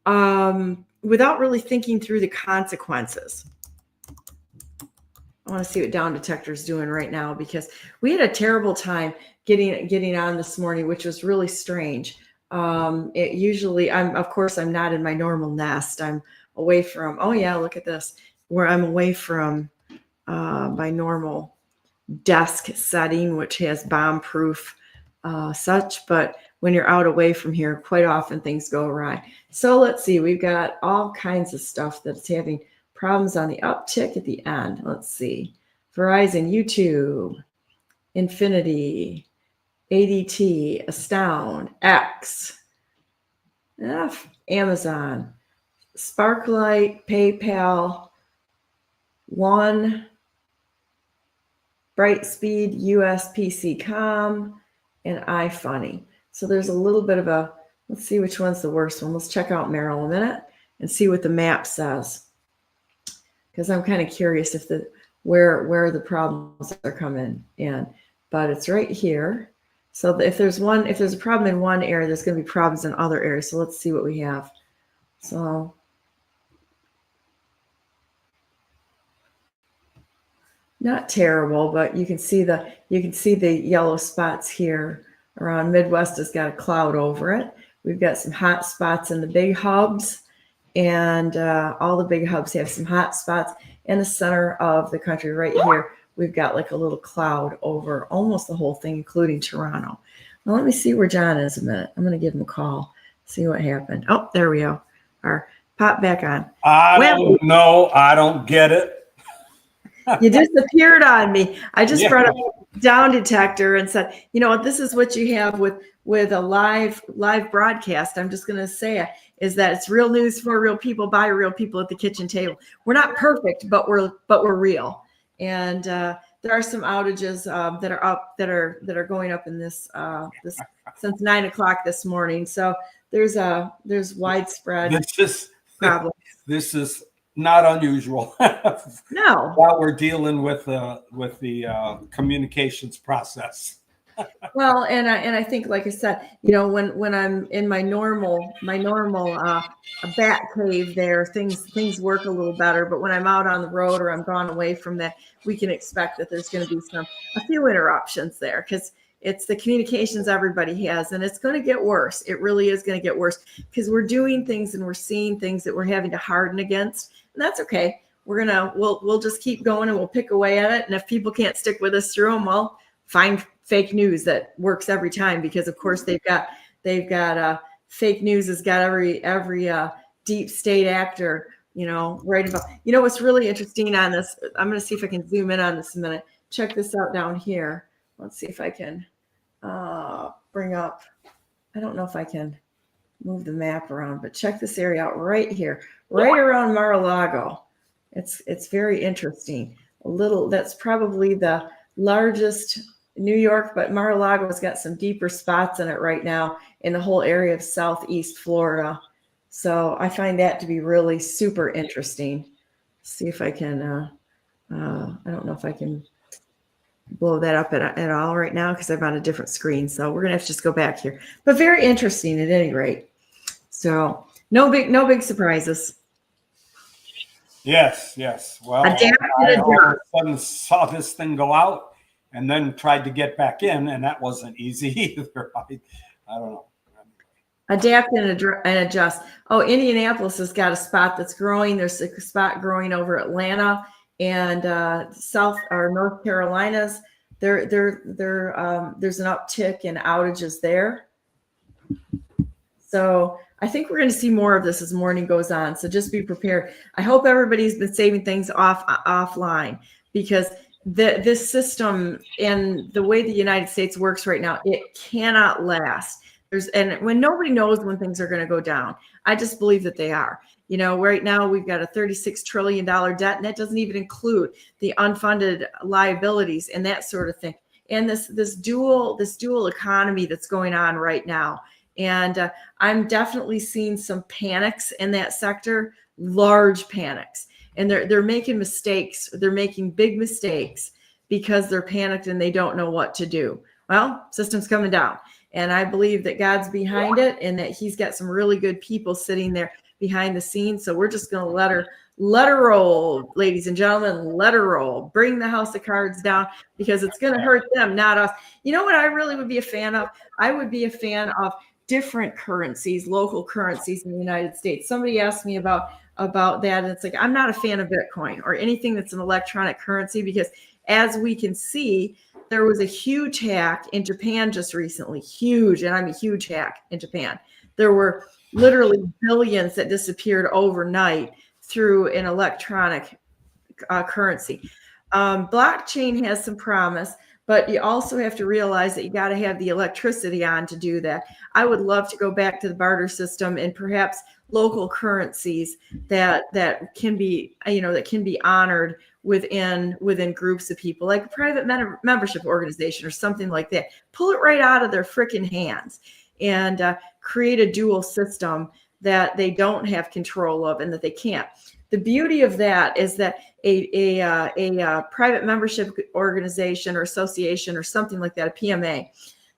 really thinking through the consequences. I want to see what down detector is doing right now, because we had a terrible time getting on this morning, which was really strange. It usually, I'm not in my normal nest. I'm away from, oh yeah, look at this, where I'm away from my normal desk setting, which has bomb-proof such. But when you're out away from here, quite often things go awry. So let's see, we've got all kinds of stuff that's having problems on the uptick at the end. Let's see, Verizon, YouTube, Infinity, ADT, Astound, X, Amazon, Sparklight, PayPal, One, Brightspeed, USPCom, and iFunny. So there's a little bit of a, let's see which one's the worst one. Let's check out Merrill a minute and see what the map says, because I'm kind of curious if where the problems are coming in. But it's right here. So if there's a problem in one area, there's going to be problems in other areas. So let's see what we have. So not terrible, but you can see the yellow spots here around. Midwest has got a cloud over it. We've got some hot spots in the big hubs, and all the big hubs have some hot spots. In the center of the country right here, we've got like a little cloud over almost the whole thing, including Toronto. Now, let me see where John is a minute. I'm going to give him a call, see what happened. Oh, there we go. Or pop back on. I don't know. I don't get it. You disappeared on me. I just brought up down detector and said, you know what, this is what you have with a live broadcast. I'm just going to say it, is that it's real news for real people by real people at the kitchen table. We're not perfect, but we're real. And there are some outages that are up that are going up in this since 9 o'clock this morning. So there's widespread problems. This is not unusual. No. While we're dealing with the communications process. Well, and I think, like I said, you know, when I'm in my normal bat cave there, things work a little better. But when I'm out on the road or I'm gone away from that, we can expect that there's going to be a few interruptions there, because it's the communications everybody has, and it's going to get worse. It really is going to get worse, because we're doing things and we're seeing things that we're having to harden against, and that's okay. We'll just keep going and we'll pick away at it. And if people can't stick with us through them, well, find fake news that works every time, because of course they've got fake news has got every deep state actor, you know, right about. You know what's really interesting on this? I'm going to see if I can zoom in on this a minute. Check this out down here. Let's see if I can bring up. I don't know if I can move the map around, but check this area out right here, right around Mar-a-Lago. It's very interesting. That's probably the largest New York, but Mar-a-Lago's got some deeper spots in it right now in the whole area of Southeast Florida. So I find that to be really super interesting. See if I can, I don't know if I can blow that up at all right now because I'm on a different screen. So we're going to have to just go back here, but very interesting at any rate. So no big surprises. Yes. Well, I all of a sudden saw this thing go out and then tried to get back in, and that wasn't easy either. I don't know. Adapt and adjust. Oh, Indianapolis has got a spot that's growing. There's a spot growing over Atlanta and South or North Carolinas. There's an uptick in outages there. So I think we're going to see more of this as morning goes on. So just be prepared. I hope everybody's been saving things offline, because this system and the way the United States works right now, it cannot last. And when nobody knows when things are going to go down, I just believe that they are. You know, right now we've got a $36 trillion debt, and that doesn't even include the unfunded liabilities and that sort of thing. And this dual economy that's going on right now. And I'm definitely seeing some panics in that sector, large panics, and they're making mistakes. They're making big mistakes because they're panicked and they don't know what to do. Well, system's coming down. And I believe that God's behind it and that he's got some really good people sitting there behind the scenes. So we're just going to let her roll, ladies and gentlemen, let her roll. Bring the house of cards down, because it's going to hurt them, not us. You know what I really would be a fan of? I would be a fan of different currencies, local currencies in the United States. Somebody asked me about that. And it's like, I'm not a fan of Bitcoin or anything that's an electronic currency, because as we can see, there was a huge hack in Japan just recently, huge, and I mean huge hack in Japan. There were literally billions that disappeared overnight through an electronic currency. Blockchain has some promise, but you also have to realize that you got to have the electricity on to do that. I would love to go back to the barter system and perhaps local currencies that can be, that can be honored within groups of people, like a private membership organization or something like that. Pull it right out of their freaking hands and create a dual system that they don't have control of and that they can't. The beauty of that is that a private membership organization or association or something like that, a PMA,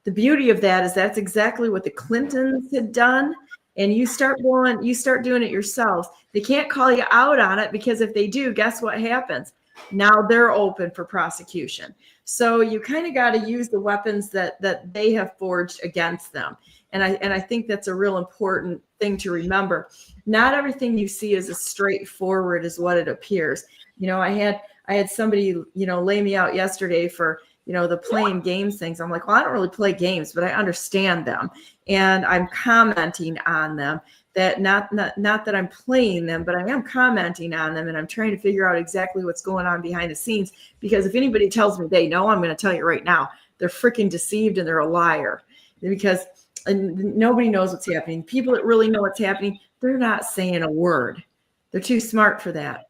the beauty of that is that's exactly what the Clintons had done. And you start doing it yourselves. They can't call you out on it, because if they do, guess what happens? Now they're open for prosecution. So you kind of got to use the weapons that they have forged against them. And I think that's a real important thing to remember. Not everything you see is as straightforward as what it appears. I had somebody, lay me out yesterday for, the playing games things. I'm like, well, I don't really play games, but I understand them. And I'm commenting on them. That not that I'm playing them, but I am commenting on them, and I'm trying to figure out exactly what's going on behind the scenes. Because if anybody tells me they know, I'm going to tell you right now, they're freaking deceived and they're a liar. Because nobody knows what's happening. People that really know what's happening, they're not saying a word. They're too smart for that.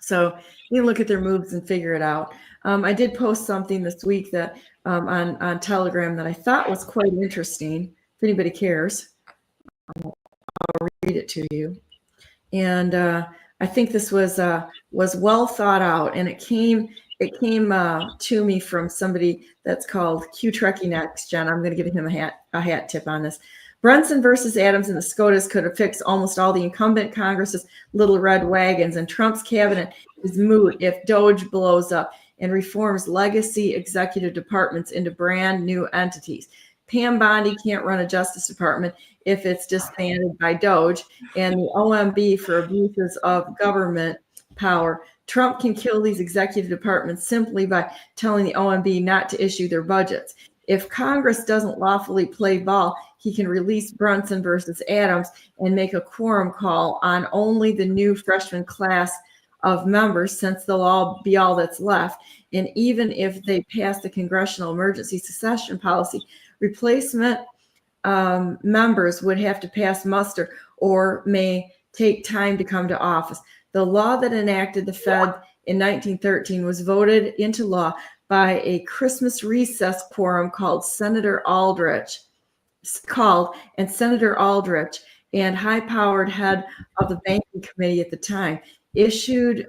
So you can look at their moves and figure it out. I did post something this week that on Telegram that I thought was quite interesting. If anybody cares, I'll read it to you. And I think this was well thought out, and it came to me from somebody that's called Q Trekkie Next Gen. I'm going to give him a hat tip on this. Brunson versus Adams and the SCOTUS could have fixed almost all the incumbent Congress's little red wagons, and Trump's cabinet is moot if DOGE blows up and reforms legacy executive departments into brand new entities. Pam Bondi can't run a Justice Department if it's disbanded by DOGE, and the OMB for abuses of government power. Trump can kill these executive departments simply by telling the OMB not to issue their budgets. If Congress doesn't lawfully play ball, he can release Brunson versus Adams and make a quorum call on only the new freshman class of members, since they'll all be all that's left. And even if they pass the congressional emergency succession policy, replacement members would have to pass muster or may take time to come to office. The law that enacted the Fed in 1913 was voted into law by a Christmas recess quorum called Senator Aldrich, and Senator Aldrich and high-powered head of the banking committee at the time, issued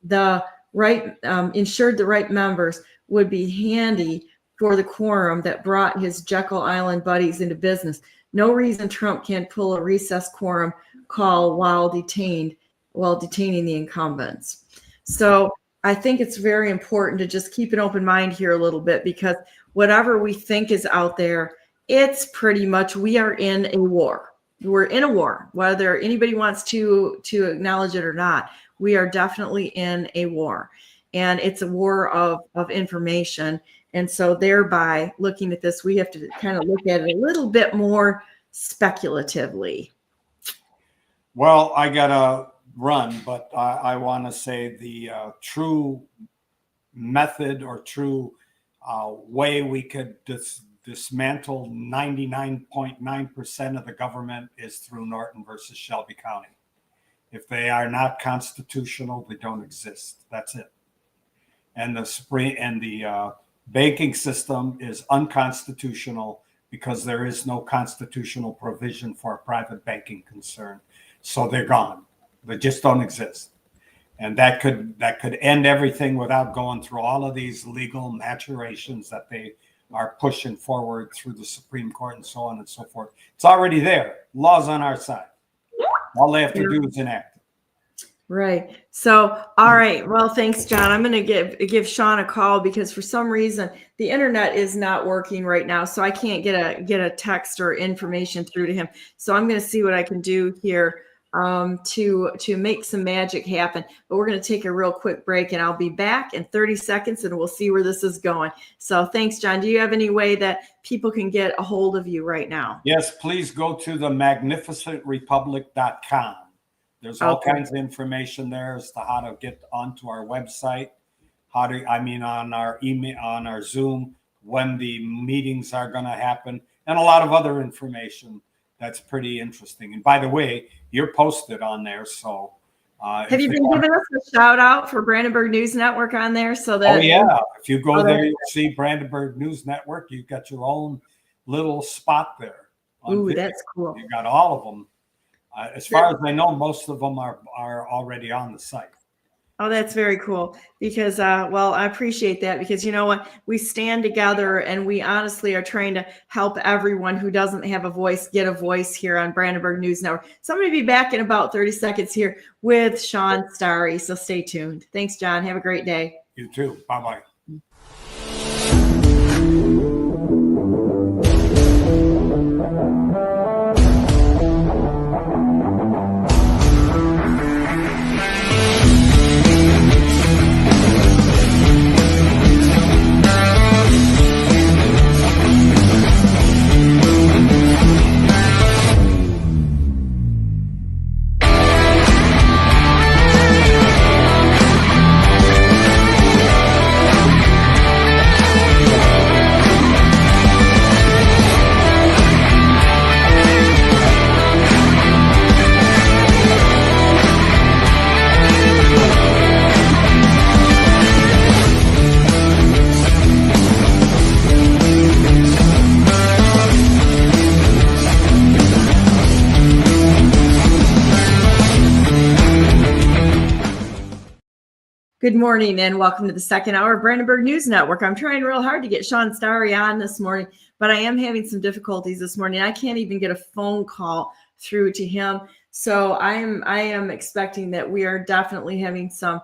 the right, ensured the right members would be handy for the quorum that brought his Jekyll Island buddies into business. No reason Trump can't pull a recess quorum call while detaining the incumbents. So I think it's very important to just keep an open mind here a little bit, because whatever we think is out there, it's pretty much, we are in a war. We're in a war, whether anybody wants to acknowledge it or not. We are definitely in a war, and it's a war of information. And so thereby looking at this, we have to kind of look at it a little bit more speculatively. Well, I gotta run, but I want to say the true method or true way we could dismantle 99.9% of the government is through Norton versus Shelby County. If they are not constitutional, they don't exist. That's it. And the banking system is unconstitutional because there is no constitutional provision for a private banking concern. So they're gone. They just don't exist. And that could end everything without going through all of these legal maturations that they are pushing forward through the Supreme Court and so on and so forth. It's already there. Law's on our side. All they have to do is enact it. Right. So, all right. Well, thanks, John. I'm going to give Shawn a call because for some reason the internet is not working right now, so I can't get a text or information through to him. So I'm going to see what I can do here to make some magic happen. But we're going to take a real quick break, and I'll be back in 30 seconds, and we'll see where this is going. So, thanks, John. Do you have any way that people can get a hold of you right now? Yes, please go to themagnificentrepublic.com. There's all kinds of information there as to how to get onto our website, on our email, on our Zoom, when the meetings are going to happen, and a lot of other information that's pretty interesting. And by the way, you're posted on there, so have you been giving us a shout out for Brandenburg News Network on there? So that if you go there, you'll see Brandenburg News Network. You've got your own little spot there. Ooh, that's cool. You got all of them. As far as I know, most of them are already on the site. Oh, that's very cool because, well, I appreciate that because you know what? We stand together and we honestly are trying to help everyone who doesn't have a voice get a voice here on Brandenburg News Network. So I'm going to be back in about 30 seconds here with Shawn Starry. So stay tuned. Thanks, John. Have a great day. You too. Bye-bye. Good morning and welcome to the second hour of Brandenburg News Network. I'm trying real hard to get Shawn Starry on this morning, but I am having some difficulties this morning. I can't even get a phone call through to him. So I am expecting that we are definitely having some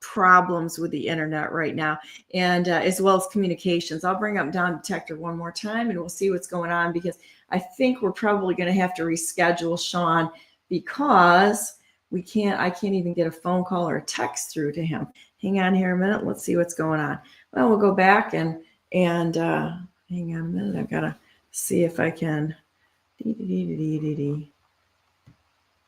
problems with the internet right now, and as well as communications. I'll bring up John Tater one more time and we'll see what's going on, because I think we're probably going to have to reschedule Shawn because I can't even get a phone call or a text through to him. Hang on here a minute. Let's see what's going on. Well, we'll go back and hang on a minute. I've got to see if I can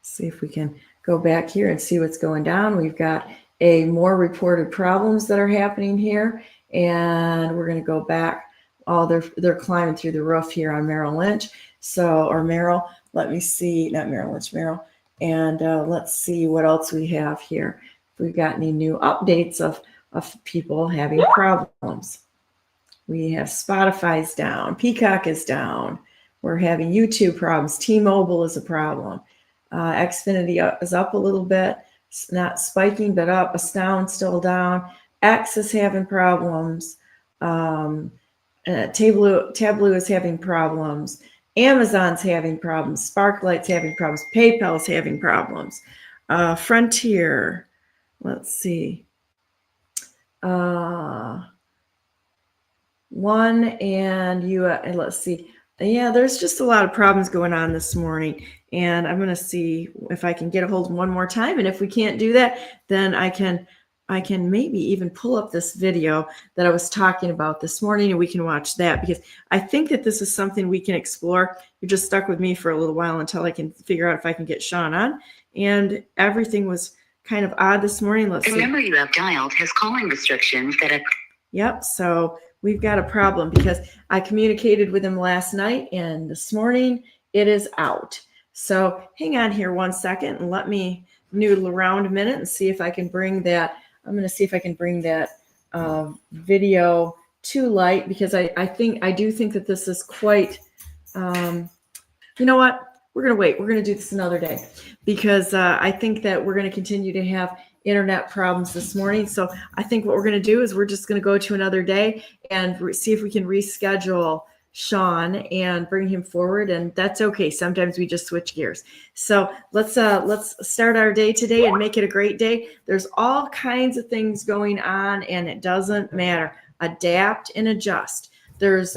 see if we can go back here and see what's going down. We've got more reported problems that are happening here, and we're going to go back. Oh, they're climbing through the roof here on Merrill Lynch. Merrill. Let me see. Not Merrill Lynch, Merrill. And let's see what else we have here. If we've got any new updates of people having problems. We have Spotify's down. Peacock is down. We're having YouTube problems. T-Mobile is a problem. Xfinity is up a little bit. It's not spiking, but up. Astound still down. X is having problems. Tableau is having problems. Amazon's having problems. Sparklight's having problems. PayPal's having problems. Frontier, let's see. One and you, let's see. Yeah, there's just a lot of problems going on this morning. And I'm going to see if I can get a hold of them one more time. And if we can't do that, then I can maybe even pull up this video that I was talking about this morning, and we can watch that, because I think that this is something we can explore. You're just stuck with me for a little while until I can figure out if I can get Shawn on. And everything was kind of odd this morning. Let's see. The number you have dialed has calling restrictions that Yep, so we've got a problem because I communicated with him last night, and this morning it is out. So hang on here one second and let me noodle around a minute and see if I can bring that. I'm going to see if I can bring that video to light, because I do think that this is quite, you know what? We're going to wait. We're going to do this another day, because I think that we're going to continue to have internet problems this morning. So I think what we're going to do is we're just going to go to another day and see if we can reschedule Shawn and bring him forward, and that's okay. Sometimes we just switch gears. So let's start our day today and make it a great day. There's all kinds of things going on, and it doesn't matter. Adapt and adjust. There's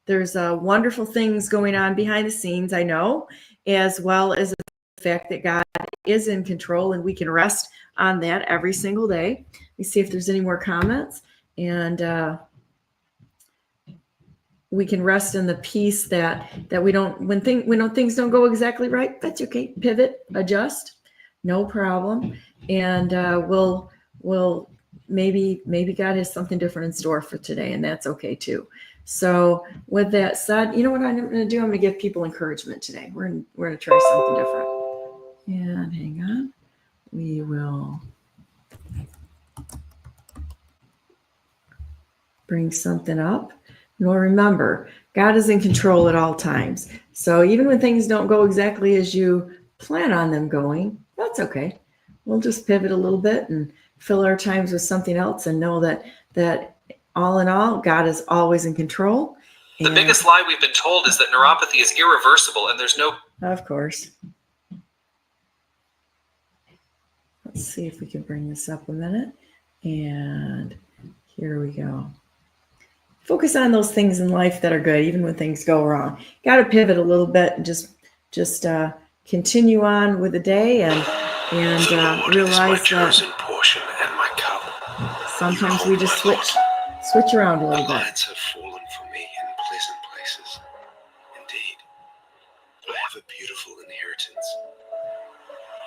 wonderful things going on behind the scenes, I know, as well as the fact that God is in control, and we can rest on that every single day. Let me see if there's any more comments, and we can rest in the peace that we don't, when things don't go exactly right, that's okay. Pivot, adjust, no problem. And we'll maybe God has something different in store for today, and that's okay too. So with that said, you know what I'm going to do? I'm going to give people encouragement today. We're going to try something different. And hang on. We will bring something up. Well, remember, God is in control at all times. So even when things don't go exactly as you plan on them going, that's okay. We'll just pivot a little bit and fill our times with something else, and know that all in all, God is always in control. The biggest lie we've been told is that neuropathy is irreversible, and there's no... Of course. Let's see if we can bring this up a minute. And here we go. Focus on those things in life that are good, even when things go wrong. Got to pivot a little bit and just continue on with the day, and realize that portion and my cup. Sometimes we just switch around a little bit. Lights have fallen for me in pleasant places. Indeed, I have a beautiful inheritance.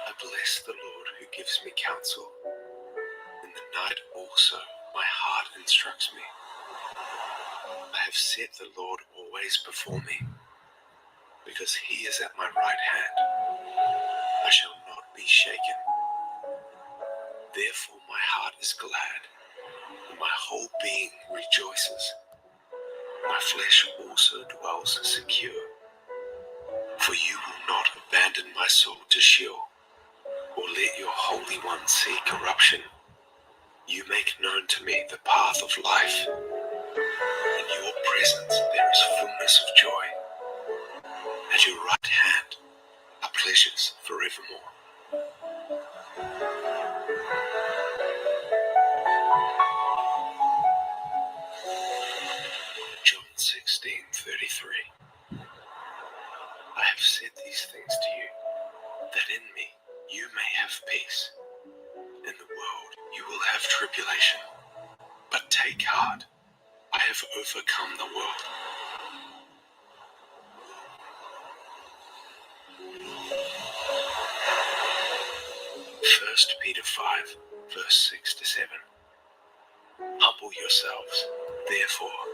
I bless the Lord who gives me counsel. In the night also my heart instructs me. I have set the Lord always before me. Because he is at my right hand, I shall not be shaken. Therefore my heart is glad, and my whole being rejoices. My flesh also dwells secure. For you will not abandon my soul to Sheol, or let your Holy One see corruption. You make known to me the path of life. In your presence there is fullness of joy. At your right hand are pleasures forevermore. John 16:33. I have said these things to you, that in me you may have peace. In the world you will have tribulation, but take heart, I have overcome the world. 1 Peter 5, verse 6-7. Humble yourselves, therefore,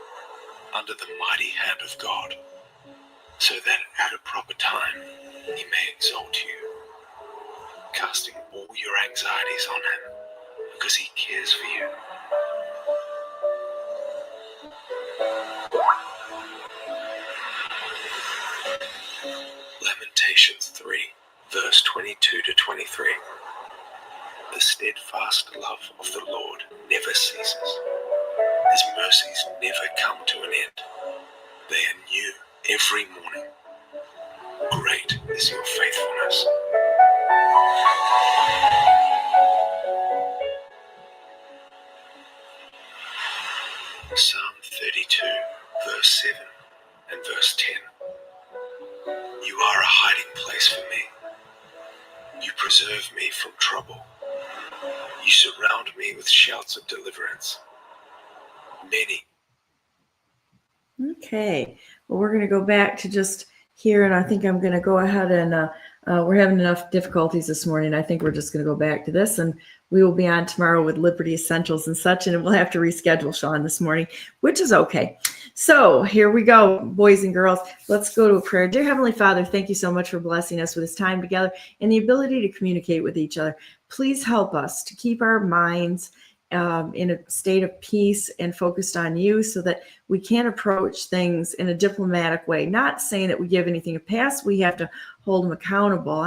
under the mighty hand of God, so that at a proper time he may exalt you, casting all your anxieties on him, because he cares for you. Lamentations 3, verse 22 to 23. The steadfast love of the Lord never ceases. His mercies never come to an end. They are new every morning. Great is your faithfulness. Psalm 32, verse 7 and verse 10. You are a hiding place for me. You preserve me from trouble. You surround me with shouts of deliverance. Many. Okay. Well, we're going to go back to just here, and I think I'm going to go ahead and we're having enough difficulties this morning. I think we're just going to go back to this, and we will be on tomorrow with Liberty Essentials and such, and we'll have to reschedule Shawn this morning, which is okay. So here we go, boys and girls. Let's go to a prayer. Dear Heavenly Father, thank you so much for blessing us with this time together and the ability to communicate with each other. Please help us to keep our minds in a state of peace and focused on you so that we can approach things in a diplomatic way. Not saying that we give anything a pass. We have to hold them accountable.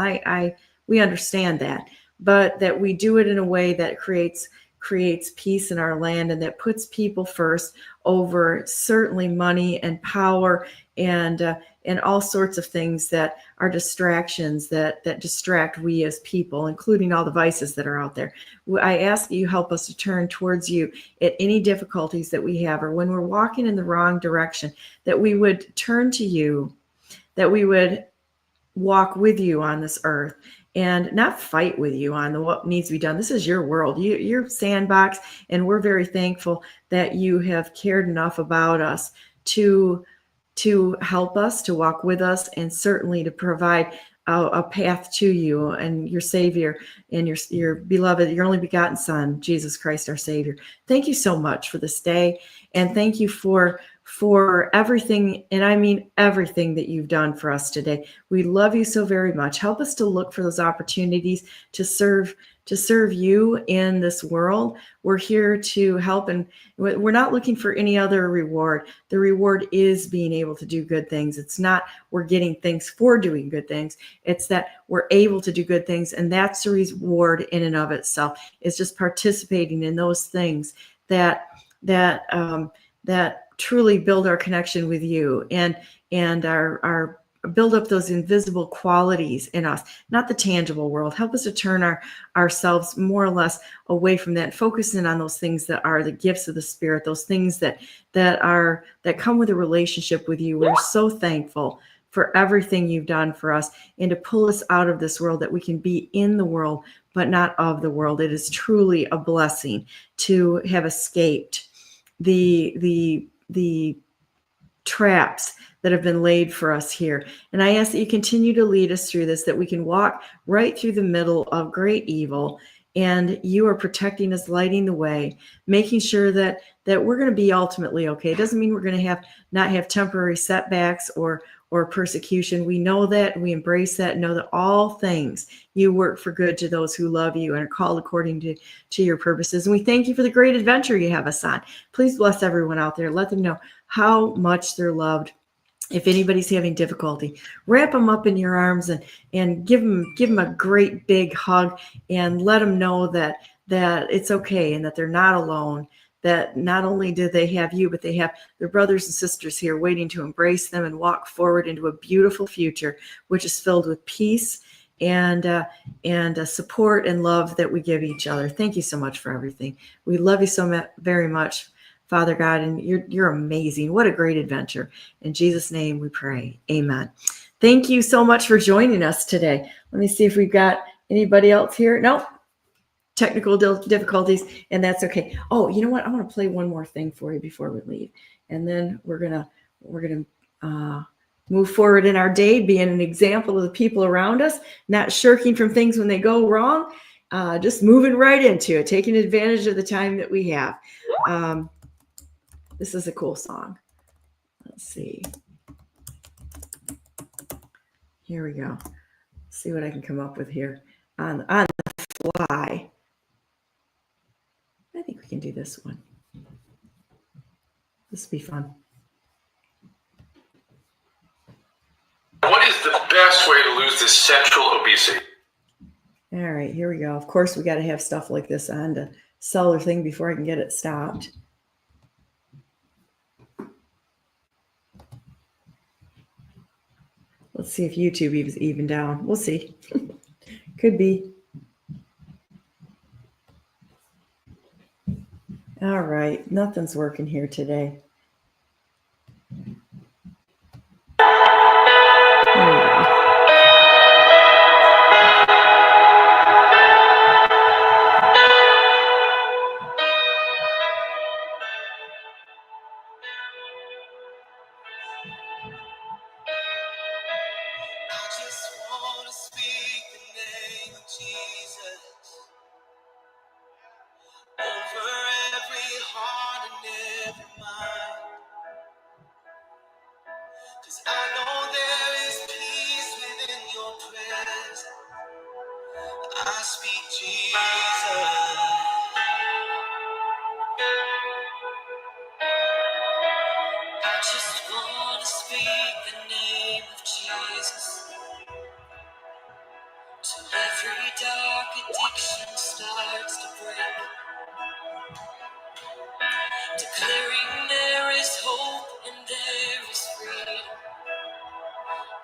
We understand that, but that we do it in a way that creates peace in our land and that puts people first over certainly money and power and all sorts of things that are distractions that distract we as people, including all the vices that are out there. I ask that you help us to turn towards you at any difficulties that we have, or when we're walking in the wrong direction, that we would turn to you, that we would walk with you on this earth and not fight with you on what needs to be done. This is your world, your sandbox, and we're very thankful that you have cared enough about us to help us, to walk with us, and certainly to provide a path to you and your Savior and your beloved, your only begotten Son, Jesus Christ, our Savior. Thank you so much for this day, and thank you for everything, and I mean everything that you've done for us today. We love you so very much. Help us to look for those opportunities to serve you in this world. We're here to help, and we're not looking for any other reward. The reward is being able to do good things. It's not we're getting things for doing good things. It's that we're able to do good things, and that's the reward in and of itself, is just participating in those things that truly build our connection with you and our build up those invisible qualities in us, not the tangible world. Help us to turn ourselves more or less away from that, focusing on those things that are the gifts of the Spirit, those things that come with a relationship with you. We're so thankful for everything you've done for us, and to pull us out of this world, that we can be in the world, but not of the world. It is truly a blessing to have escaped the traps that have been laid for us here. And I ask that you continue to lead us through this, that we can walk right through the middle of great evil, and you are protecting us, lighting the way, making sure that we're going to be ultimately okay. It doesn't mean we're going to not have temporary setbacks or persecution. We know that, and we embrace that, and know that all things you work for good to those who love you and are called according to your purposes. And we thank you for the great adventure you have us on. Please bless everyone out there. Let them know how much they're loved. If anybody's having difficulty, wrap them up in your arms and give them a great big hug, and let them know that it's okay and that they're not alone. That not only do they have you, but they have their brothers and sisters here waiting to embrace them and walk forward into a beautiful future, which is filled with peace and support and love that we give each other. Thank you so much for everything. We love you so very much, Father God, and you're amazing. What a great adventure. In Jesus' name we pray. Amen. Thank you so much for joining us today. Let me see if we've got anybody else here. Nope. Technical difficulties, and that's okay. Oh, you know what? I want to play one more thing for you before we leave, and then we're gonna move forward in our day, being an example of the people around us, not shirking from things when they go wrong, just moving right into it, taking advantage of the time that we have. This is a cool song. Let's see. Here we go. Let's see what I can come up with here on the fly. I think we can do this one. This will be fun. What is the best way to lose was this central obesity. All right, here we go. Of course, we got to have stuff like this on to sell their thing before I can get it stopped. Let's see if YouTube is even down. We'll see. Could be. All right, nothing's working here today. There we go. I speak Jesus. I just want to speak the name of Jesus. Till every dark addiction starts to break. Declaring there is hope and there is freedom.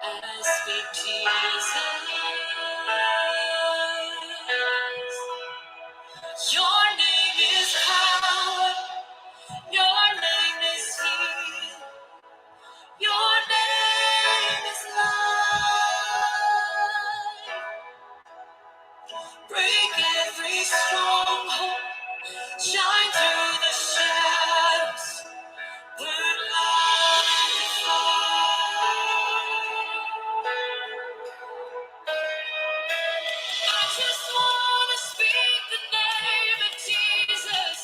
I speak Jesus. Your name is power. Your name is healing. Your name is life. Break every stronghold. Shine through the shadows. Burn like fire. I just want to speak the name of Jesus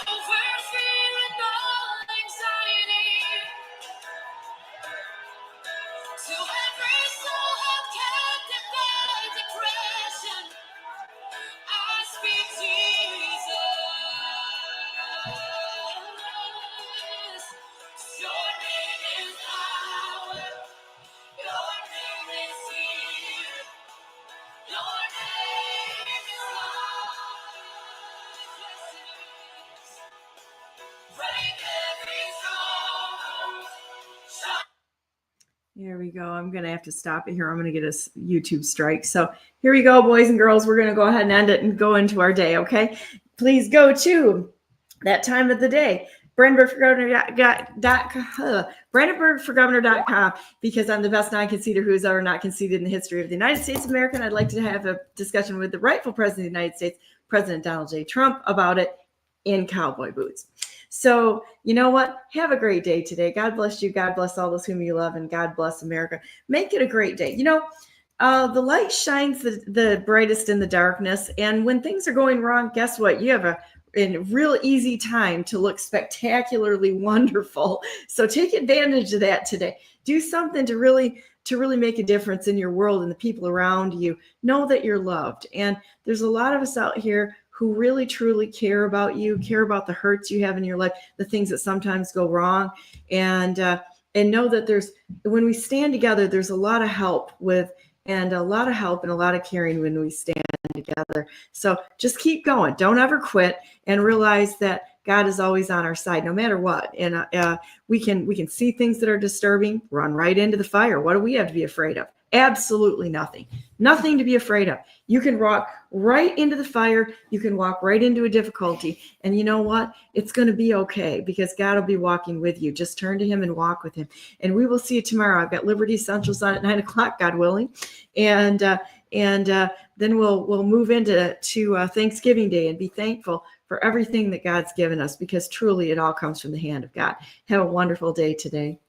over fear and all anxiety. To every soul held captive by depression, I speak Jesus. Your name is power. Your name is healing. Your name is life. Yes, it is. Break every stronghold. Here we go. I'm going to have to stop it here. I'm going to get a YouTube strike. So here we go, boys and girls. We're going to go ahead and end it and go into our day, okay? Please go to that time of the day, BrandenburgForGovernor.com, because I'm the best non-conceder who has ever not conceded in the history of the United States of America, and I'd like to have a discussion with the rightful president of the United States, President Donald J. Trump, about it in cowboy boots. So, you know what? Have a great day today. God bless you. God bless all those whom you love, and God bless America. Make it a great day. You know, the light shines the brightest in the darkness. And when things are going wrong, guess what? You have a real easy time to look spectacularly wonderful. So take advantage of that today. Do something to really make a difference in your world and the people around you. Know that you're loved. And there's a lot of us out here who really truly care about you, care about the hurts you have in your life, the things that sometimes go wrong, and know that when we stand together, there's a lot of help and a lot of caring when we stand together. So just keep going. Don't ever quit, and realize that God is always on our side, no matter what. And we can see things that are disturbing, run right into the fire. What do we have to be afraid of? Absolutely nothing. Nothing to be afraid of. You can walk right into the fire. You can walk right into a difficulty. And you know what? It's going to be okay, because God will be walking with you. Just turn to him and walk with him. And we will see you tomorrow. I've got Liberty Essentials on at 9:00, God willing. And then we'll move into Thanksgiving Day and be thankful for everything that God's given us, because truly it all comes from the hand of God. Have a wonderful day today.